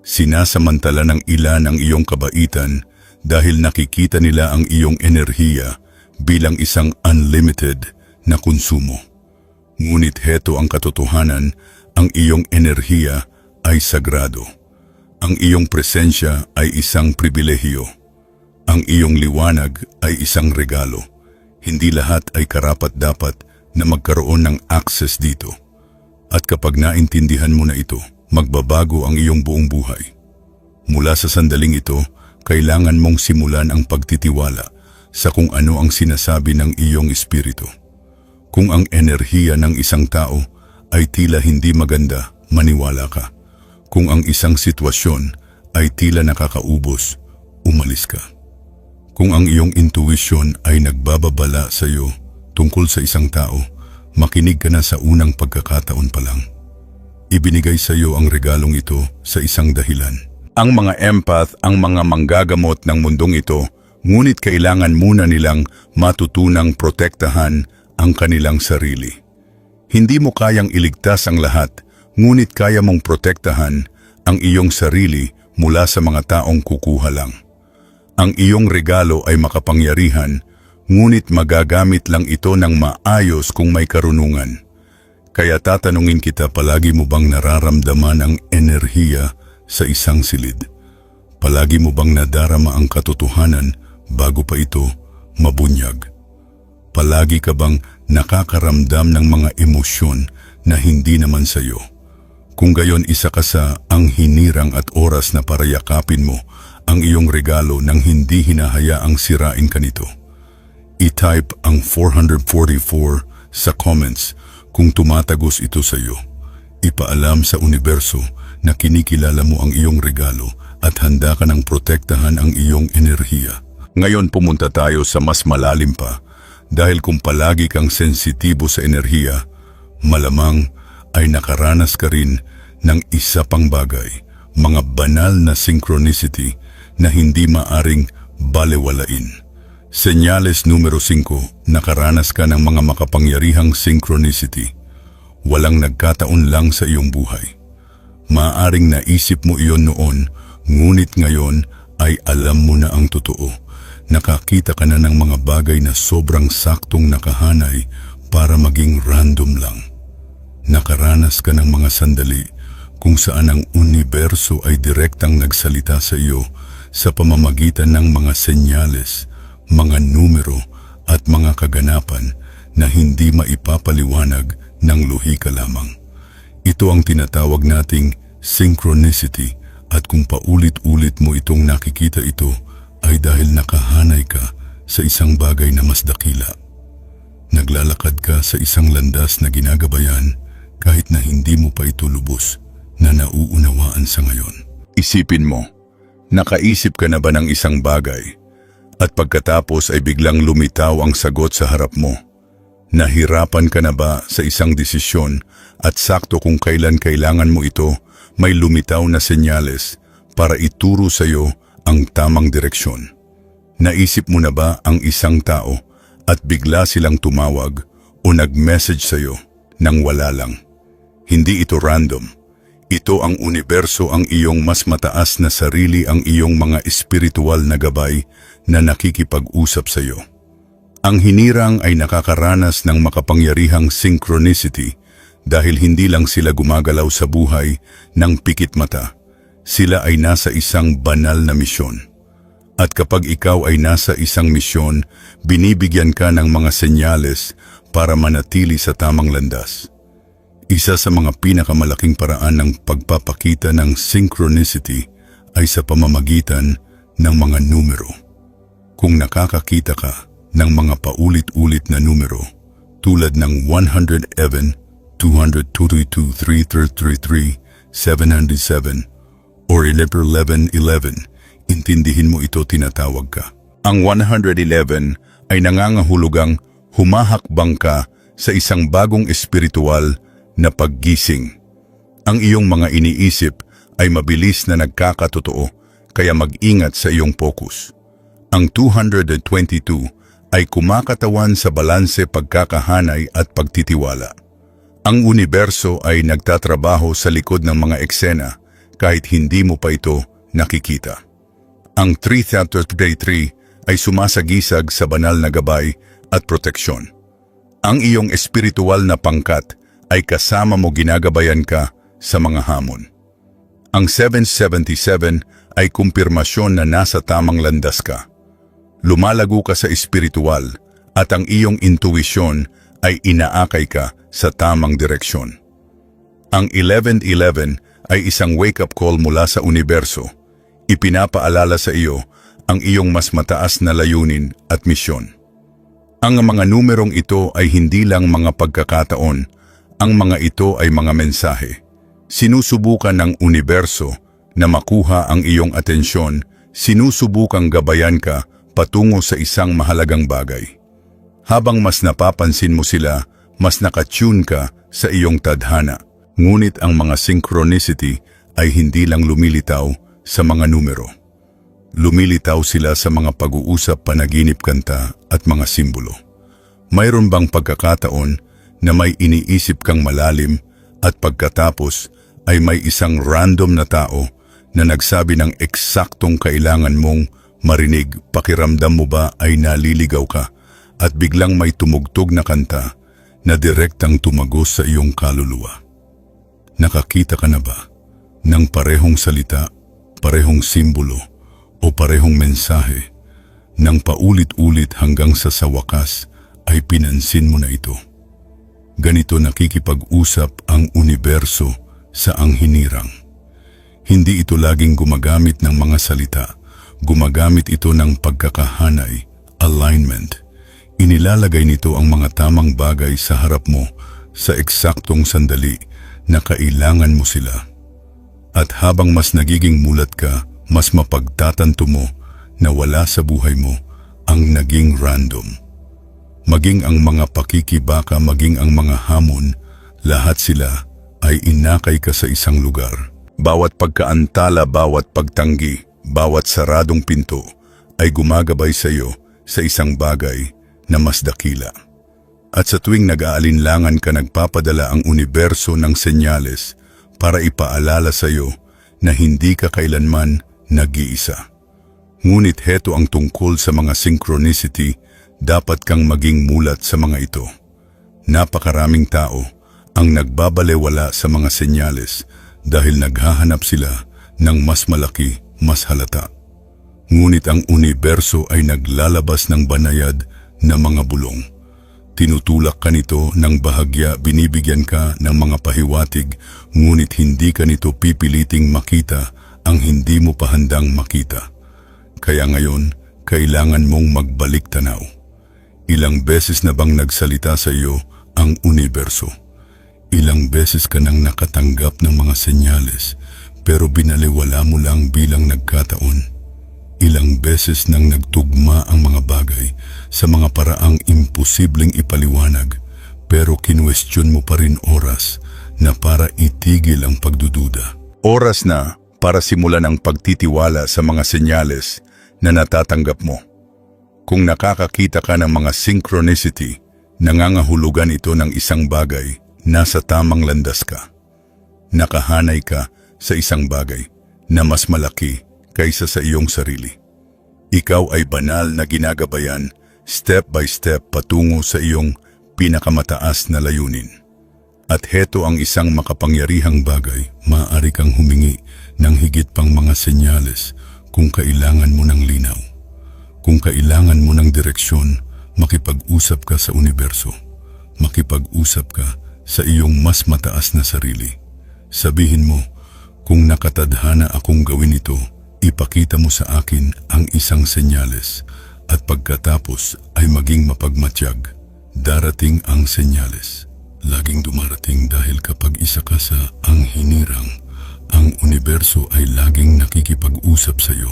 Sinasamantala ng ilan ang iyong kabaitan dahil nakikita nila ang iyong enerhiya bilang isang unlimited na konsumo. Ngunit heto ang katotohanan, ang iyong enerhiya ay sagrado. Ang iyong presensya ay isang pribilehiyo. Ang iyong liwanag ay isang regalo. Hindi lahat ay karapat-dapat na magkaroon ng access dito. At kapag naintindihan mo na ito, magbabago ang iyong buong buhay. Mula sa sandaling ito, kailangan mong simulan ang pagtitiwala sa kung ano ang sinasabi ng iyong espiritu. Kung ang enerhiya ng isang tao ay tila hindi maganda, maniwala ka. Kung ang isang sitwasyon ay tila nakakaubos, umalis ka. Kung ang iyong intuition ay nagbababala sa iyo tungkol sa isang tao, makinig ka na sa unang pagkakataon pa lang. Ibinigay sa iyo ang regalong ito sa isang dahilan. Ang mga empath ang mga manggagamot ng mundong ito, ngunit kailangan muna nilang matutunang protektahan ang kanilang sarili. Hindi mo kayang iligtas ang lahat, ngunit kaya mong protektahan ang iyong sarili mula sa mga taong kukuha lang. Ang iyong regalo ay makapangyarihan, ngunit magagamit lang ito ng maayos kung may karunungan. Kaya tatanungin kita, palagi mo bang nararamdaman ang enerhiya sa isang silid? Palagi mo bang nadarama ang katotohanan bago pa ito mabunyag? Palagi ka bang nakakaramdam ng mga emosyon na hindi naman sa iyo? Kung gayon, isa ka sa ang hinirang at oras na para yakapin mo ang iyong regalo nang hindi hinahayaang sirain ka nito. I-type ang 444 sa comments kung tumatagos ito sa iyo. Ipaalam sa universo na kinikilala mo ang iyong regalo at handa ka ng protektahan ang iyong enerhiya. Ngayon pumunta tayo sa mas malalim pa, dahil kung palagi kang sensitibo sa enerhiya, malamang ay nakaranas ka rin ng isa pang bagay, mga banal na synchronicity na hindi maaring balewalain. Senyales numero 5, nakaranas ka ng mga makapangyarihang synchronicity. Walang nagkataon lang sa iyong buhay. Maaring naisip mo iyon noon, ngunit ngayon ay alam mo na ang totoo. Nakakita ka na ng mga bagay na sobrang saktong nakahanay para maging random lang. Nakaranas ka ng mga sandali kung saan ang universo ay direktang nagsalita sa iyo sa pamamagitan ng mga senyales, mga numero at mga kaganapan na hindi maipapaliwanag ng lohika lamang. Ito ang tinatawag nating synchronicity, at kung paulit-ulit mo itong nakikita, ito ay dahil nakahanay ka sa isang bagay na mas dakila. Naglalakad ka sa isang landas na ginagabayan kahit na hindi mo pa ito lubos na nauunawaan sa ngayon. Isipin mo, nakaisip ka na ba ng isang bagay? At pagkatapos ay biglang lumitaw ang sagot sa harap mo. Nahirapan ka na ba sa isang desisyon at sakto kung kailan kailangan mo ito, may lumitaw na senyales para ituro sa iyo ang tamang direksyon? Naisip mo na ba ang isang tao at bigla silang tumawag o nag-message sa iyo nang wala lang? Hindi ito random. Ito ang universo, ang iyong mas mataas na sarili, ang iyong mga espiritual na gabay na nakikipag-usap sa iyo. Ang hinirang ay nakakaranas ng makapangyarihang synchronicity dahil hindi lang sila gumagalaw sa buhay ng pikit mata. Sila ay nasa isang banal na misyon. At kapag ikaw ay nasa isang misyon, binibigyan ka ng mga senyales para manatili sa tamang landas. Isa sa mga pinakamalaking paraan ng pagpapakita ng synchronicity ay sa pamamagitan ng mga numero. Kung nakakakita ka ng mga paulit-ulit na numero tulad ng 111, 222, 333, 707, or 1111, intindihin mo ito, tinatawag ka. Ang 111 ay nangangahulugang humahakbang ka sa isang bagong espiritual na paggising. Ang iyong mga iniisip ay mabilis na nagkakatotoo, kaya mag-ingat sa iyong focus. Ang 222 ay kumakatawan sa balanse, pagkakahanay at pagtitiwala. Ang universo ay nagtatrabaho sa likod ng mga eksena kahit hindi mo pa ito nakikita. Ang 333 ay sumasagisag sa banal na gabay at proteksyon. Ang iyong espiritual na pangkat ay kasama mo, ginagabayan ka sa mga hamon. Ang 777 ay kumpirmasyon na nasa tamang landas ka. Lumalago ka sa espiritual at ang iyong intuisyon ay inaakay ka sa tamang direksyon. Ang 1111 ay isang wake-up call mula sa universo. Ipinapaalala sa iyo ang iyong mas mataas na layunin at misyon. Ang mga numerong ito ay hindi lang mga pagkakataon, ang mga ito ay mga mensahe. Sinusubukan ng universo na makuha ang iyong atensyon, sinusubukang gabayan ka patungo sa isang mahalagang bagay. Habang mas napapansin mo sila, mas nakatune ka sa iyong tadhana. Ngunit ang mga synchronicity ay hindi lang lumilitaw sa mga numero. Lumilitaw sila sa mga pag-uusap, panaginip, kanta at mga simbolo. Mayroon bang pagkakataon na may iniisip kang malalim at pagkatapos ay may isang random na tao na nagsabi ng eksaktong kailangan mong marinig? Pakiramdam mo ba ay naliligaw ka at biglang may tumugtog na kanta na direktang tumagos sa iyong kaluluwa? Nakakita ka na ba ng parehong salita, parehong simbolo o parehong mensahe nang paulit-ulit hanggang sa wakas ay pinansin mo na ito? Ganito nakikipag-usap ang universo sa anghinirang. Hindi ito laging gumagamit ng mga salita, gumagamit ito ng pagkakahanay, alignment. Inilalagay nito ang mga tamang bagay sa harap mo sa eksaktong sandali na kailangan mo sila. At habang mas nagiging mulat ka, mas mapagtatanto mo na wala sa buhay mo ang naging random. Maging ang mga pakikibaka, maging ang mga hamon, lahat sila ay inakay ka sa isang lugar. Bawat pagkaantala, bawat pagtanggi, bawat saradong pinto ay gumagabay sa iyo sa isang bagay na mas dakila. At sa tuwing nag-aalinlangan ka, nagpapadala ang universo ng senyales para ipaalala sa iyo na hindi ka kailanman nag-iisa. Ngunit heto ang tungkol sa mga synchronicity, dapat kang maging mulat sa mga ito. Napakaraming tao ang nagbabalewala sa mga senyales dahil naghahanap sila ng mas malaki, mas halata. Ngunit ang universo ay naglalabas ng banayad na mga bulong. Tinutulak ka nito ng bahagya, binibigyan ka ng mga pahiwatig, ngunit hindi ka nito pipiliting makita ang hindi mo pa handang makita. Kaya ngayon, kailangan mong magbalik tanaw. Ilang beses na bang nagsalita sa iyo ang universo? Ilang beses ka nang nakatanggap ng mga senyales, pero binaliwala mo lang bilang nagkataon? Ilang beses nang nagtugma ang mga bagay sa mga paraang imposibleng ipaliwanag, pero kinwestiyon mo pa rin oras na para itigil ang pagdududa. Oras na para simulan ang pagtitiwala sa mga senyales na natatanggap mo. Kung nakakakita ka ng mga synchronicity, nangangahulugan ito ng isang bagay, nasa tamang landas ka. Nakahanay ka sa isang bagay na mas malaki kaysa sa iyong sarili. Ikaw ay banal na ginagabayan, step by step patungo sa iyong pinakamataas na layunin. At heto ang isang makapangyarihang bagay, maaari kang humingi ng higit pang mga senyales Kung kailangan mo ng linaw, kung kailangan mo ng direksyon, makipag-usap ka sa universo. Makipag-usap ka sa iyong mas mataas na sarili. Sabihin mo, kung nakatadhana akong gawin ito, ipakita mo sa akin ang isang senyales at pagkatapos ay maging mapagmatiyag. Darating ang senyales. Laging dumarating dahil kapag isa ka sa ang hinirang, ang universo ay laging nakikipag-usap sa iyo.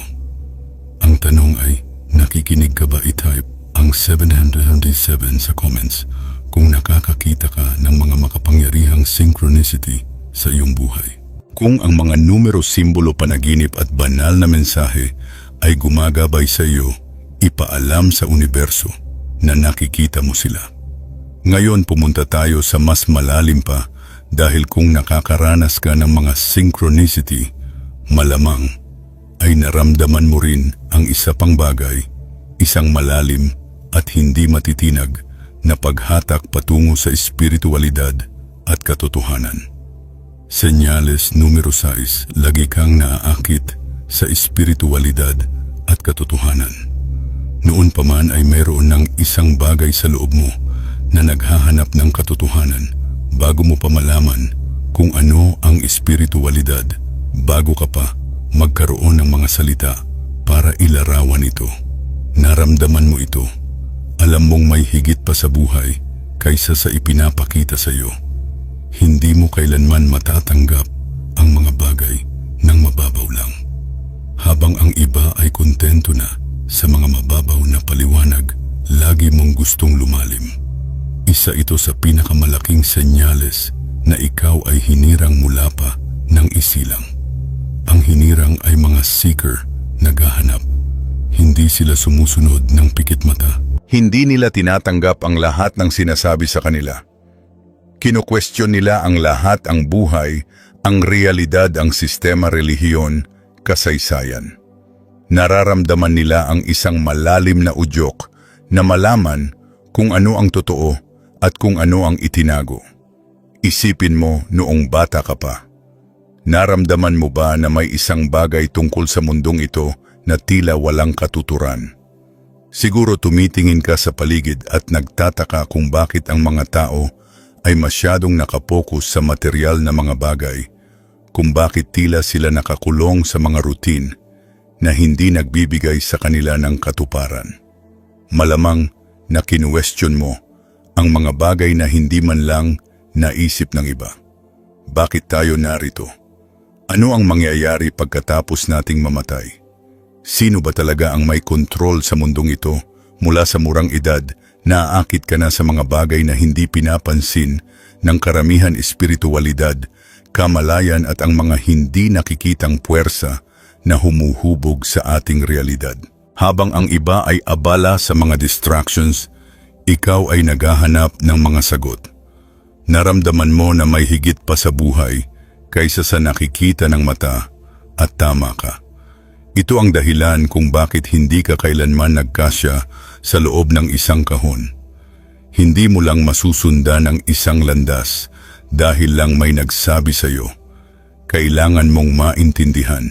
Ang tanong ay, nakikinig ka ba? I-type ang 707 sa comments kung nakakakita ka ng mga makapangyarihang synchronicity sa iyong buhay. Kung ang mga numero, simbolo, panaginip at banal na mensahe ay gumagabay sa iyo, ipaalam sa universo na nakikita mo sila. Ngayon pumunta tayo sa mas malalim pa dahil kung nakakaranas ka ng mga synchronicity, malamang ay naramdaman mo rin ang isa pang bagay, isang malalim at hindi matitinag na paghatak patungo sa espiritualidad at katotohanan. Senyales numero 6, lagi kang naaakit sa espiritualidad at katotohanan. Noon pa man ay mayroon ng isang bagay sa loob mo na naghahanap ng katotohanan bago mo pa malaman kung ano ang espiritualidad, bago ka pa magkaroon ng mga salita para ilarawan ito. Naramdaman mo ito. Alam mong may higit pa sa buhay kaysa sa ipinapakita sa iyo. Hindi mo kailanman matatanggap ang mga bagay ng mababaw lang. Habang ang iba ay kontento na sa mga mababaw na paliwanag, lagi mong gustong lumalim. Isa ito sa pinakamalaking senyales na ikaw ay hinirang mula pa ng isilang. Ang hinirang ay mga seeker, naghahanap. Hindi sila sumusunod ng pikit mata. Hindi nila tinatanggap ang lahat ng sinasabi sa kanila. Kino-question nila ang lahat, ang buhay, ang realidad, ang sistema, relihiyon, kasaysayan. Nararamdaman nila ang isang malalim na udyok na malaman kung ano ang totoo at kung ano ang itinago. Isipin mo noong bata ka pa. Naramdaman mo ba na may isang bagay tungkol sa mundong ito na tila walang katuturan? Siguro tumitingin ka sa paligid at nagtataka kung bakit ang mga tao ay masyadong nakapokus sa material na mga bagay, kung bakit tila sila nakakulong sa mga routine na hindi nagbibigay sa kanila ng katuparan. Malamang na kinuwestiyon mo ang mga bagay na hindi man lang naisip ng iba. Bakit tayo narito? Ano ang mangyayari pagkatapos nating mamatay? Sino ba talaga ang may kontrol sa mundong ito? Mula sa murang edad, naaakit ka na sa mga bagay na hindi pinapansin ng karamihan, espiritualidad, kamalayan at ang mga hindi nakikitang puwersa na humuhubog sa ating realidad. Habang ang iba ay abala sa mga distractions, ikaw ay naghahanap ng mga sagot. Naramdaman mo na may higit pa sa buhay kaysa sa nakikita ng mata, at tama ka. Ito ang dahilan kung bakit hindi ka kailanman nagkasya sa loob ng isang kahon. Hindi mo lang masusundan ang isang landas dahil lang may nagsabi sa iyo. Kailangan mong maintindihan.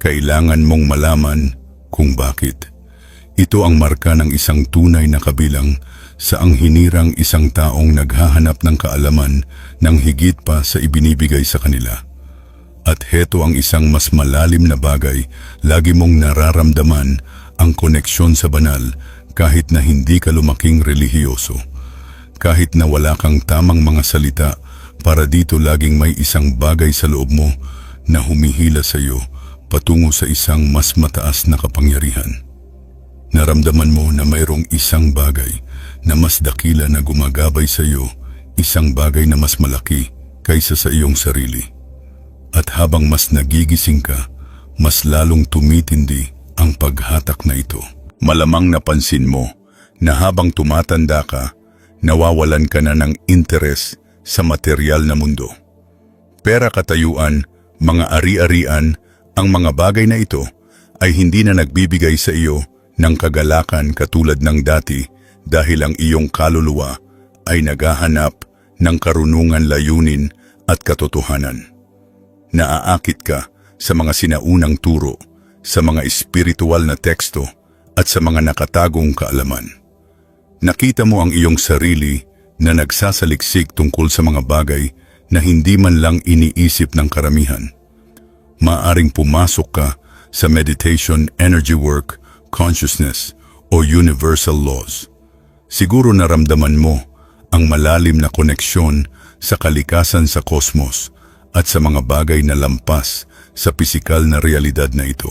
Kailangan mong malaman kung bakit. Ito ang marka ng isang tunay na kabilang sa ang hinirang, isang taong naghahanap ng kaalaman ng higit pa sa ibinibigay sa kanila. At heto ang isang mas malalim na bagay, lagi mong nararamdaman ang koneksyon sa banal kahit na hindi ka lumaking relihiyoso. Kahit na wala kang tamang mga salita, para dito laging may isang bagay sa loob mo na humihila sa iyo patungo sa isang mas mataas na kapangyarihan. Naramdaman mo na mayroong isang bagay na mas dakila na gumagabay sa iyo, isang bagay na mas malaki kaysa sa iyong sarili. At habang mas nagigising ka, mas lalong tumitindi ang paghatak na ito. Malamang napansin mo na habang tumatanda ka, nawawalan ka na ng interes sa material na mundo. Pera, katayuan, mga ari-arian, ang mga bagay na ito ay hindi na nagbibigay sa iyo ng kagalakan katulad ng dati dahil ang iyong kaluluwa ay naghahanap ng karunungan, layunin at katotohanan. Naaakit ka sa mga sinaunang turo sa mga espiritual na teksto at sa mga nakatagong kaalaman. Nakita mo ang iyong sarili na nagsasaliksik tungkol sa mga bagay na hindi man lang iniisip ng karamihan. Maaring pumasok ka sa meditation, energy work, consciousness o universal laws. Siguro naramdaman mo ang malalim na koneksyon sa kalikasan sa kosmos at sa mga bagay na lampas sa pisikal na realidad na ito.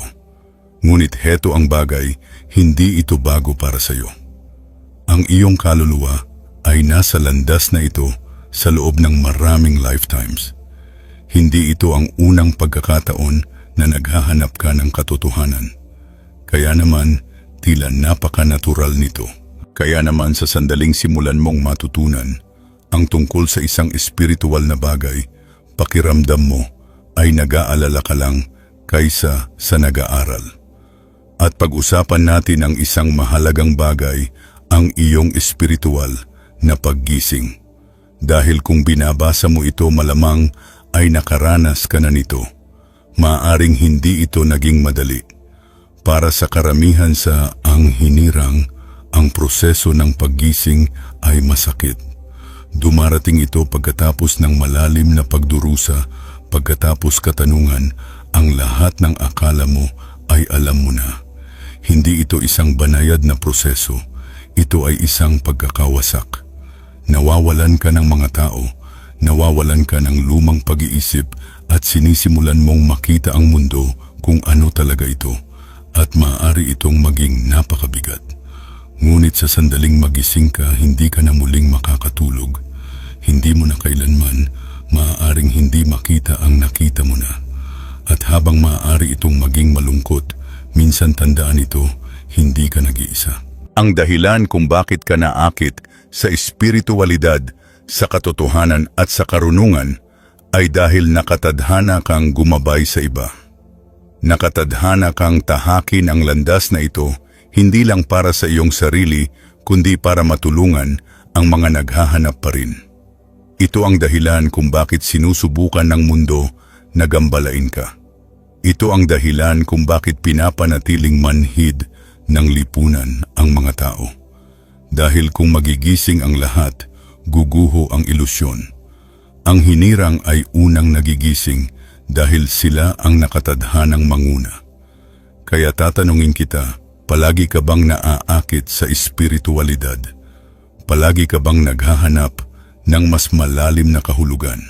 Ngunit heto ang bagay, hindi ito bago para sa iyo. Ang iyong kaluluwa ay nasa landas na ito sa loob ng maraming lifetimes. Hindi ito ang unang pagkakataon na naghahanap ka ng katotohanan. Kaya naman, tila napaka-natural nito. Kaya naman sa sandaling simulan mong matutunan ang tungkol sa isang espiritual na bagay, pakiramdam mo ay nag-aalala ka lang kaysa sa nag-aaral. At pag-usapan natin ang isang mahalagang bagay, ang iyong espiritual na paggising. Dahil kung binabasa mo ito malamang ay nakaranas ka na nito. Maaring hindi ito naging madali. Para sa karamihan sa ang hinirang, ang proseso ng paggising ay masakit. Dumarating ito pagkatapos ng malalim na pagdurusa, pagkatapos katanungan, ang lahat ng akala mo ay alam mo na. Hindi ito isang banayad na proseso, ito ay isang pagkakawasak. Nawawalan ka ng mga tao, nawawalan ka ng lumang pag-iisip at sinisimulan mong makita ang mundo kung ano talaga ito at maaari itong maging napakabigat. Ngunit sa sandaling magising ka, hindi ka na muling makakatulog. Hindi mo na kailanman maaaring hindi makita ang nakita mo na. At habang maaari itong maging malungkot, minsan tandaan ito, hindi ka nag-iisa. Ang dahilan kung bakit ka naakit sa espiritualidad, sa katotohanan at sa karunungan ay dahil nakatadhana kang gumabay sa iba. Nakatadhana kang tahakin ang landas na ito hindi lang para sa iyong sarili kundi para matulungan ang mga naghahanap pa rin. Ito ang dahilan kung bakit sinusubukan ng mundo na gambalain ka. Ito ang dahilan kung bakit pinapanatiling manhid ng lipunan ang mga tao. Dahil kung magigising ang lahat, guguho ang ilusyon. Ang hinirang ay unang nagigising dahil sila ang nakatadhanang manguna. Kaya tatanungin kita, palagi ka bang naaakit sa espiritualidad? Palagi ka bang naghahanap ng mas malalim na kahulugan?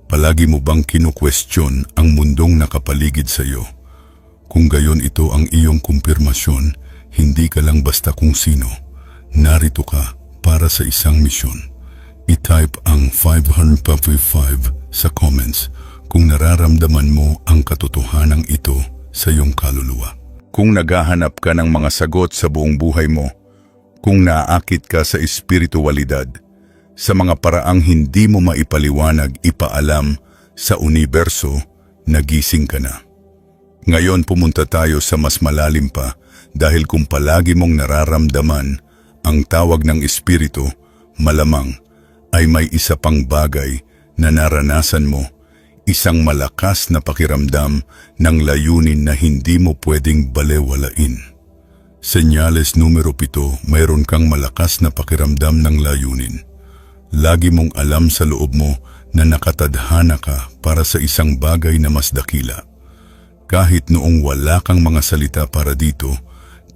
Palagi mo bang kinukwestiyon ang mundong nakapaligid sa iyo? Kung gayon ito ang iyong kumpirmasyon, hindi ka lang basta kung sino. Narito ka para sa isang misyon. I-type ang 555 sa comments kung nararamdaman mo ang katotohanan ito sa iyong kaluluwa. Kung naghahanap ka ng mga sagot sa buong buhay mo, kung naaakit ka sa espiritualidad, sa mga paraang hindi mo maipaliwanag, ipaalam sa universo, nagising ka na. Ngayon pumunta tayo sa mas malalim pa dahil kung palagi mong nararamdaman ang tawag ng espiritu, malamang ay may isa pang bagay na naranasan mo, isang malakas na pakiramdam ng layunin na hindi mo pwedeng balewalain. Senyales numero 7, mayroon kang malakas na pakiramdam ng layunin. Lagi mong alam sa loob mo na nakatadhana ka para sa isang bagay na mas dakila. Kahit noong wala kang mga salita para dito,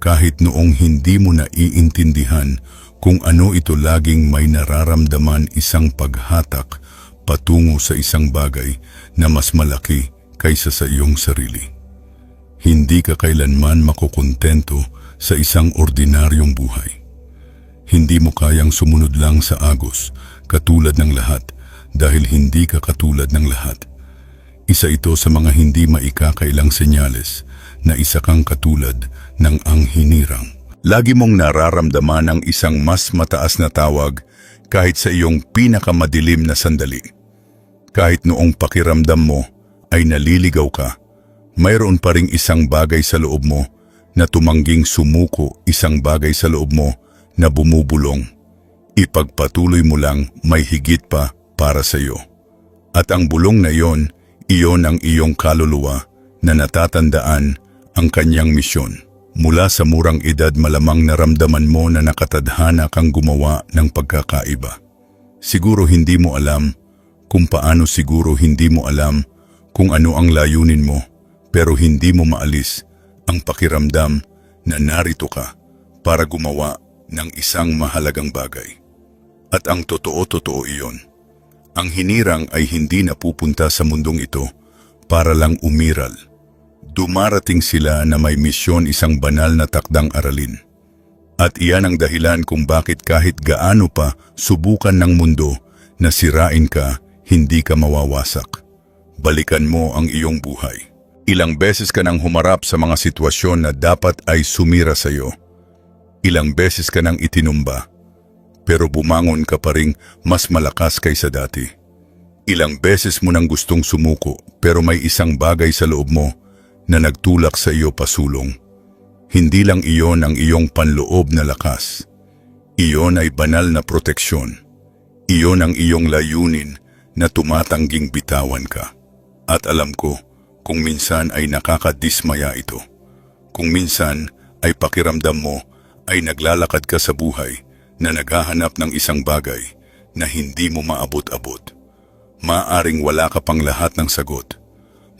kahit noong hindi mo naiintindihan kung ano ito, laging may nararamdaman isang paghatak patungo sa isang bagay na mas malaki kaysa sa iyong sarili. Hindi ka kailanman makukontento sa isang ordinaryong buhay. Hindi mo kayang sumunod lang sa agos katulad ng lahat dahil hindi ka katulad ng lahat. Isa ito sa mga hindi maikakailang senyales na isa kang katulad ng anghinirang. Lagi mong nararamdaman ang isang mas mataas na tawag kahit sa iyong pinakamadilim na sandali. Kahit noong pakiramdam mo ay naliligaw ka, mayroon pa ring isang bagay sa loob mo na tumangging sumuko, isang bagay sa loob mo na bumubulong. Ipagpatuloy mo lang, may higit pa para sa iyo. At ang bulong na iyon ang iyong kaluluwa na natatandaan ang kanyang misyon. Mula sa murang edad malamang naramdaman mo na nakatadhana kang gumawa ng pagkakaiba. Siguro hindi mo alam kung paano, siguro hindi mo alam kung ano ang layunin mo, pero hindi mo maalis ang pakiramdam na narito ka para gumawa ng isang mahalagang bagay. At ang totoo iyon. Ang hinirang ay hindi napupunta sa mundong ito para lang umiral. Dumarating sila na may misyon, isang banal na takdang aralin. At iyan ang dahilan kung bakit kahit gaano pa subukan ng mundo na sirain ka, hindi ka mawawasak. Balikan mo ang iyong buhay. Ilang beses ka nang humarap sa mga sitwasyon na dapat ay sumira sa iyo. Ilang beses ka nang itinumba, pero bumangon ka pa ring mas malakas kaysa dati. Ilang beses mo nang gustong sumuko, pero may isang bagay sa loob mo na nagtulak sa iyo pasulong. Hindi lang iyon ang iyong panloob na lakas. Iyon ay banal na proteksyon. Iyon ang iyong layunin na tumatangging bitawan ka. At alam ko, kung minsan ay nakakadismaya ito. Kung minsan ay pakiramdam mo ay naglalakad ka sa buhay na naghahanap ng isang bagay na hindi mo maabot-abot. Maaring wala ka pang lahat ng sagot.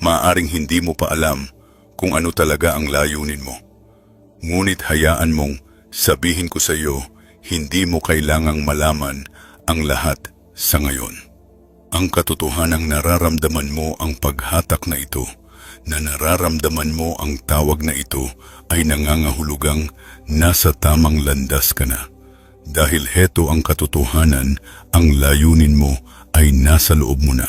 Maaring hindi mo pa alam kung ano talaga ang layunin mo. Ngunit hayaan mong sabihin ko sa iyo, hindi mo kailangang malaman ang lahat sa ngayon. Ang katotohanang nararamdaman mo ang paghatak na ito, na nararamdaman mo ang tawag na ito ay nangangahulugang nasa tamang landas ka na. Dahil heto ang katotohanan, ang layunin mo ay nasa loob mo na.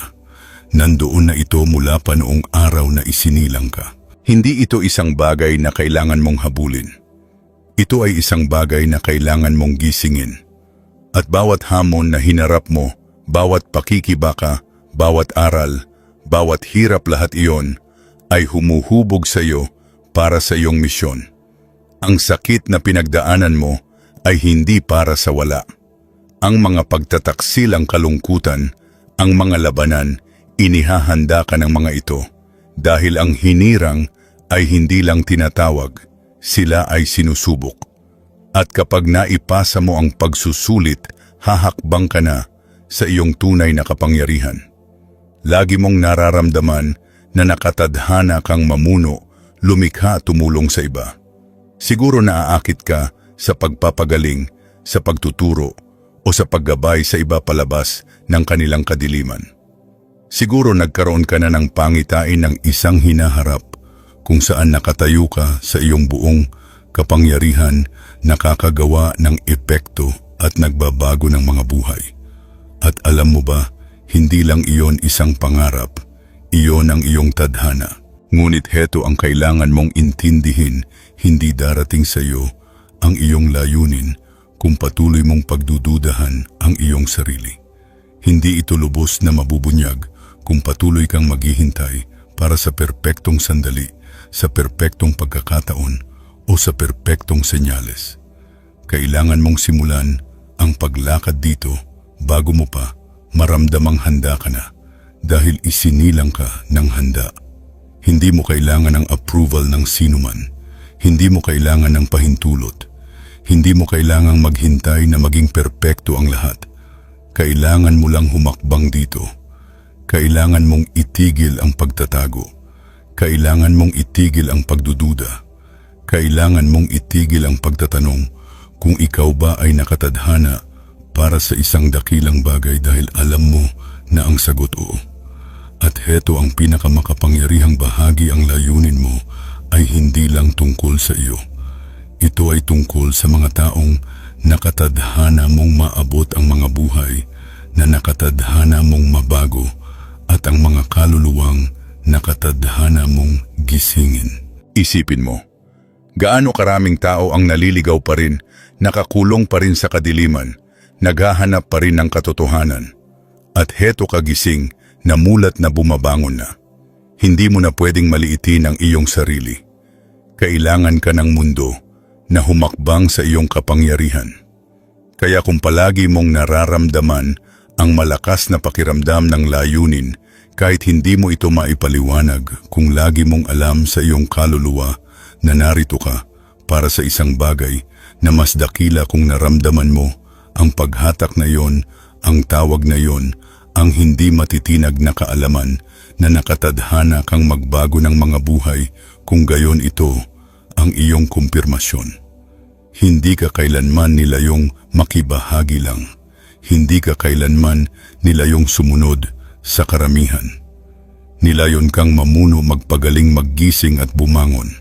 Nandoon na ito mula pa noong araw na isinilang ka. Hindi ito isang bagay na kailangan mong habulin. Ito ay isang bagay na kailangan mong gisingin. At bawat hamon na hinarap mo, bawat pakikibaka, bawat aral, bawat hirap, lahat iyon ay humuhubog sa iyo para sa iyong misyon. Ang sakit na pinagdaanan mo ay hindi para sa wala. Ang mga pagtataksil, ang kalungkutan, ang mga labanan, inihahanda ka ng mga ito. Dahil ang hinirang ay hindi lang tinatawag, sila ay sinusubok. At kapag naipasa mo ang pagsusulit, hahakbang ka na sa iyong tunay na kapangyarihan. Lagi mong nararamdaman na nakatadhana kang mamuno, lumikha at tumulong sa iba. Siguro naaakit ka sa pagpapagaling, sa pagtuturo, o sa paggabay sa iba palabas ng kanilang kadiliman. Siguro nagkaroon ka na ng pangitain ng isang hinaharap kung saan nakatayo ka sa iyong buong kapangyarihan, nakakagawa ng epekto at nagbabago ng mga buhay. At alam mo ba, hindi lang iyon isang pangarap, iyon ang iyong tadhana. Ngunit heto ang kailangan mong intindihin, hindi darating sa iyo ang iyong layunin kung patuloy mong pagdududahan ang iyong sarili. Hindi ito lubos na mabubunyag kung patuloy kang maghihintay para sa perpektong sandali, sa perpektong pagkakataon o sa perpektong senyales. Kailangan mong simulan ang paglakad dito bago mo pa maramdamang handa ka na, dahil isinilang ka ng handa. Hindi mo kailangan ng approval ng sinuman. Hindi mo kailangan ng pahintulot. Hindi mo kailangang maghintay na maging perpekto ang lahat. Kailangan mo lang humakbang dito. Kailangan mong itigil ang pagtatago. Kailangan mong itigil ang pagdududa. Kailangan mong itigil ang pagtatanong kung ikaw ba ay nakatadhana para sa isang dakilang bagay, dahil alam mo na ang sagot oo. At heto ang pinakamakapangyarihang bahagi, ang layunin mo ay hindi lang tungkol sa iyo. Ito ay tungkol sa mga taong nakatadhana mong maabot ang mga buhay na nakatadhana mong mabago, at ang mga kaluluwang nakatadhana mong gisingin. Isipin mo, gaano karaming tao ang naliligaw pa rin, nakakulong pa rin sa kadiliman, naghahanap pa rin ng katotohanan. At heto ka gising, namulat na bumabangon na. Hindi mo na pwedeng maliitin ang iyong sarili. Kailangan ka ng mundo na humakbang sa iyong kapangyarihan. Kaya kung palagi mong nararamdaman ang malakas na pakiramdam ng layunin, kahit hindi mo ito maipaliwanag, kung lagi mong alam sa iyong kaluluwa na narito ka para sa isang bagay na mas dakila kung naramdaman mo ang paghatak na yon, ang tawag na yon, ang hindi matitinag na kaalaman na nakatadhana kang magbago ng mga buhay kung gayon ito ang iyong kumpirmasyon. Hindi ka kailanman nilayong makibahagi lang. Hindi ka kailanman nilayong sumunod sa karamihan. Nilayon kang mamuno, magpagaling, maggising at bumangon.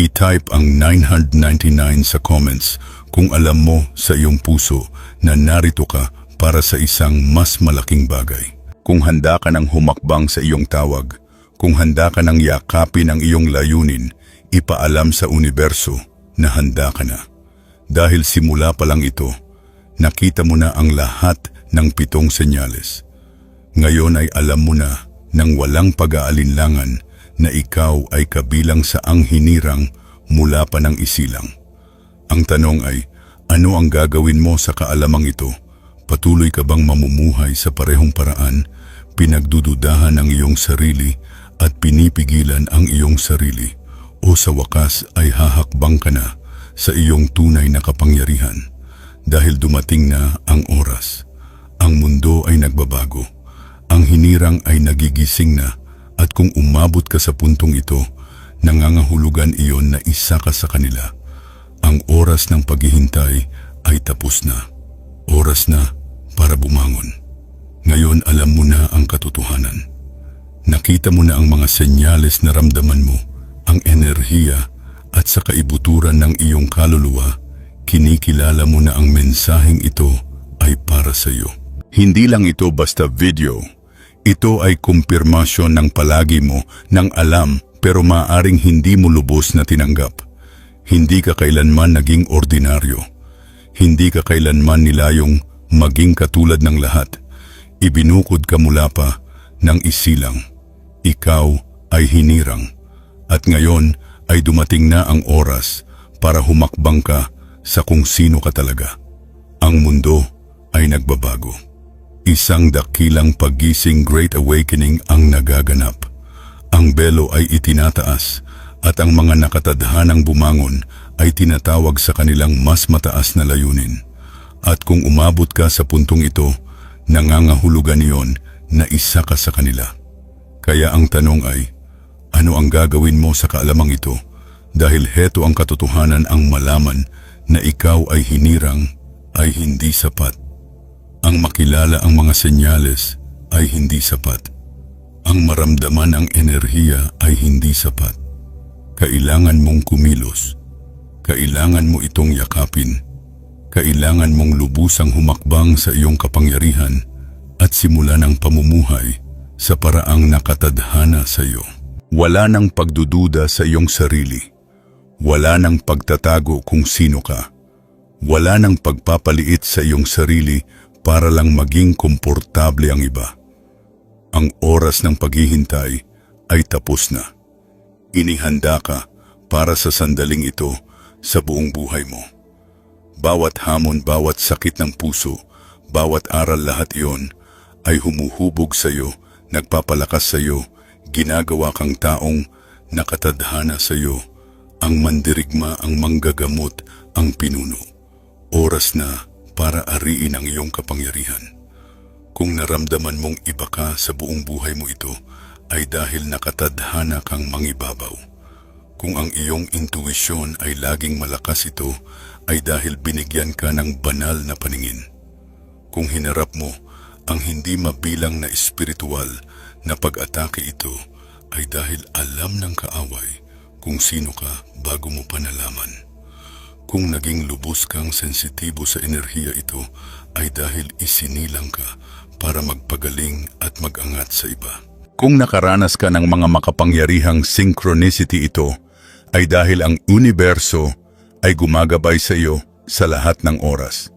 I-type ang 999 sa comments kung alam mo sa iyong puso na narito ka para sa isang mas malaking bagay. Kung handa ka ng humakbang sa iyong tawag, kung handa ka ng yakapin ang iyong layunin, ipaalam sa universo na handa ka na. Dahil simula pa lang ito, nakita mo na ang lahat ng 7 senyales. Ngayon ay alam mo na nang walang pag-aalinlangan na ikaw ay kabilang sa ang hinirang mula pa ng isilang. Ang tanong ay, ano ang gagawin mo sa kaalamang ito? Patuloy ka bang mamumuhay sa parehong paraan, pinagdududahan ang iyong sarili at pinipigilan ang iyong sarili? O sa wakas ay hahakbang ka na sa iyong tunay na kapangyarihan? Dahil dumating na ang oras. Ang mundo ay nagbabago. Ang hinirang ay nagigising na, at kung umabot ka sa puntong ito, nangangahulugan iyon na isa ka sa kanila. Ang oras ng paghihintay ay tapos na. Oras na para bumangon. Ngayon alam mo na ang katotohanan. Nakita mo na ang mga senyales na ramdaman mo, ang enerhiya at sa kaibuturan ng iyong kaluluwa. Kinikilala mo na ang mensaheng ito ay para sa iyo. Hindi lang ito basta video. Ito ay kumpirmasyon ng palagi mo ng alam pero maaring hindi mo lubos na tinanggap. Hindi ka kailanman naging ordinaryo. Hindi ka kailanman nilayong maging katulad ng lahat. Ibinukod ka mula pa ng isilang. Ikaw ay hinirang. At ngayon ay dumating na ang oras para humakbang ka sa kung sino ka talaga. Ang mundo ay nagbabago. Isang dakilang paggising, Great Awakening ang nagaganap. Ang belo ay itinataas at ang mga nakatadhanang bumangon ay tinatawag sa kanilang mas mataas na layunin. At kung umabot ka sa puntong ito, nangangahulugan iyon na isa ka sa kanila. Kaya ang tanong ay, ano ang gagawin mo sa kaalamang ito? Dahil heto ang katotohanan, ang malaman na ikaw ay hinirang ay hindi sapat. Ang makilala ang mga senyales ay hindi sapat. Ang maramdaman ang enerhiya ay hindi sapat. Kailangan mong kumilos. Kailangan mo itong yakapin. Kailangan mong lubusang humakbang sa iyong kapangyarihan at simulan ang pamumuhay sa paraang nakatadhana sa iyo. Wala nang pagdududa sa iyong sarili. Wala nang pagtatago kung sino ka. Wala nang pagpapaliit sa iyong sarili para lang maging komportable ang iba. Ang oras ng paghihintay ay tapos na. Inihanda ka para sa sandaling ito sa buong buhay mo. Bawat hamon, bawat sakit ng puso, bawat aral, lahat iyon ay humuhubog sa iyo, nagpapalakas sa iyo, ginagawa kang taong nakatadhana sa iyo, ang mandirigma, ang manggagamot, ang pinuno. Oras na para ariin ang iyong kapangyarihan. Kung naramdaman mong iba ka sa buong buhay mo ito, ay dahil nakatadhana kang mangibabaw. Kung ang iyong intuisyon ay laging malakas, ito ay dahil binigyan ka ng banal na paningin. Kung hinarap mo ang hindi mabilang na espiritual na pag-atake, ito ay dahil alam ng kaaway kung sino ka bago mo pa nalaman. Kung naging lubos kang sensitibo sa enerhiya, ito ay dahil isinilang ka para magpagaling at mag-angat sa iba. Kung nakaranas ka ng mga makapangyarihang synchronicity, ito ay dahil ang universo ay gumagabay sa iyo sa lahat ng oras.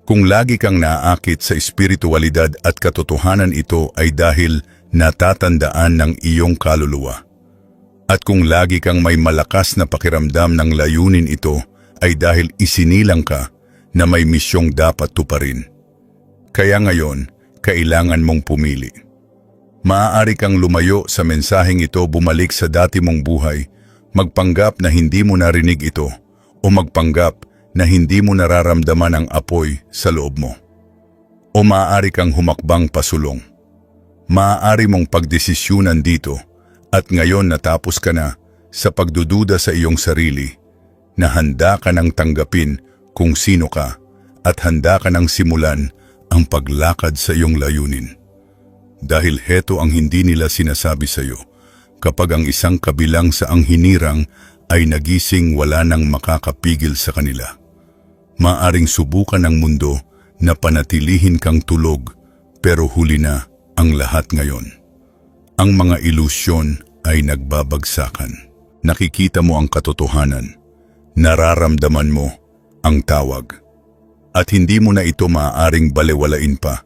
Kung lagi kang naaakit sa espiritualidad at katotohanan, ito ay dahil natatandaan ng iyong kaluluwa. At kung lagi kang may malakas na pakiramdam ng layunin, ito ay dahil isinilang ka na may misyong dapat tuparin. Kaya ngayon, kailangan mong pumili. Maaari kang lumayo sa mensaheng ito, bumalik sa dati mong buhay, Magpanggap na hindi mo narinig ito o magpanggap na hindi mo nararamdaman ang apoy sa loob mo. O maaari kang humakbang pasulong. Maaari mong pagdesisyunan dito at ngayon natapos ka na sa pagdududa sa iyong sarili na handa ka nang tanggapin kung sino ka at handa ka nang simulan ang paglakad sa iyong layunin. Dahil heto ang hindi nila sinasabi sa iyo, kapag ang isang kabilang sa ang hinirang ay nagising wala nang makakapigil sa kanila. Maaring subukan ng mundo na panatilihin kang tulog pero huli na ang lahat ngayon. Ang mga ilusyon ay nagbabagsakan. Nakikita mo ang katotohanan. Nararamdaman mo ang tawag. At hindi mo na ito maaaring balewalain pa.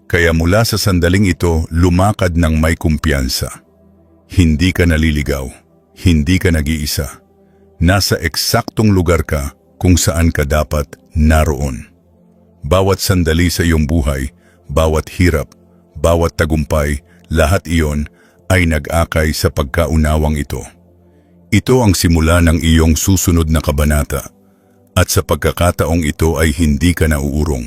Kaya mula sa sandaling ito, lumakad ng may kumpiyansa. Hindi ka naliligaw. Hindi ka nag-iisa. Nasa eksaktong lugar ka kung saan ka dapat naroon. Bawat sandali sa iyong buhay, bawat hirap, bawat tagumpay, lahat iyon ay nag-akay sa pagkaunawang ito. Ito ang simula ng iyong susunod na kabanata. At sa pagkakataong ito ay hindi ka nauurong.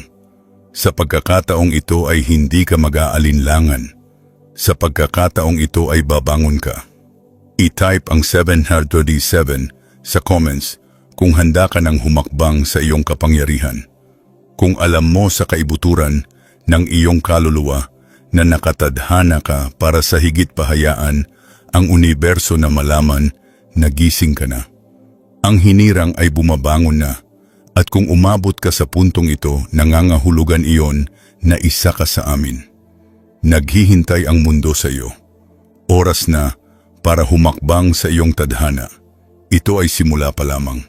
Sa pagkakataong ito ay hindi ka mag-aalinlangan. Sa pagkakataong ito ay babangon ka. I-type ang 737 sa comments kung handa ka ng humakbang sa iyong kapangyarihan. Kung alam mo sa kaibuturan ng iyong kaluluwa na nakatadhana ka para sa higit pahayaan ang universo na malaman na gising ka na. Ang hinirang ay bumabangon na at kung umabot ka sa puntong ito, nangangahulugan iyon na isa ka sa amin. Naghihintay ang mundo sa iyo. Oras na para humakbang sa iyong tadhana. Ito ay simula pa lamang.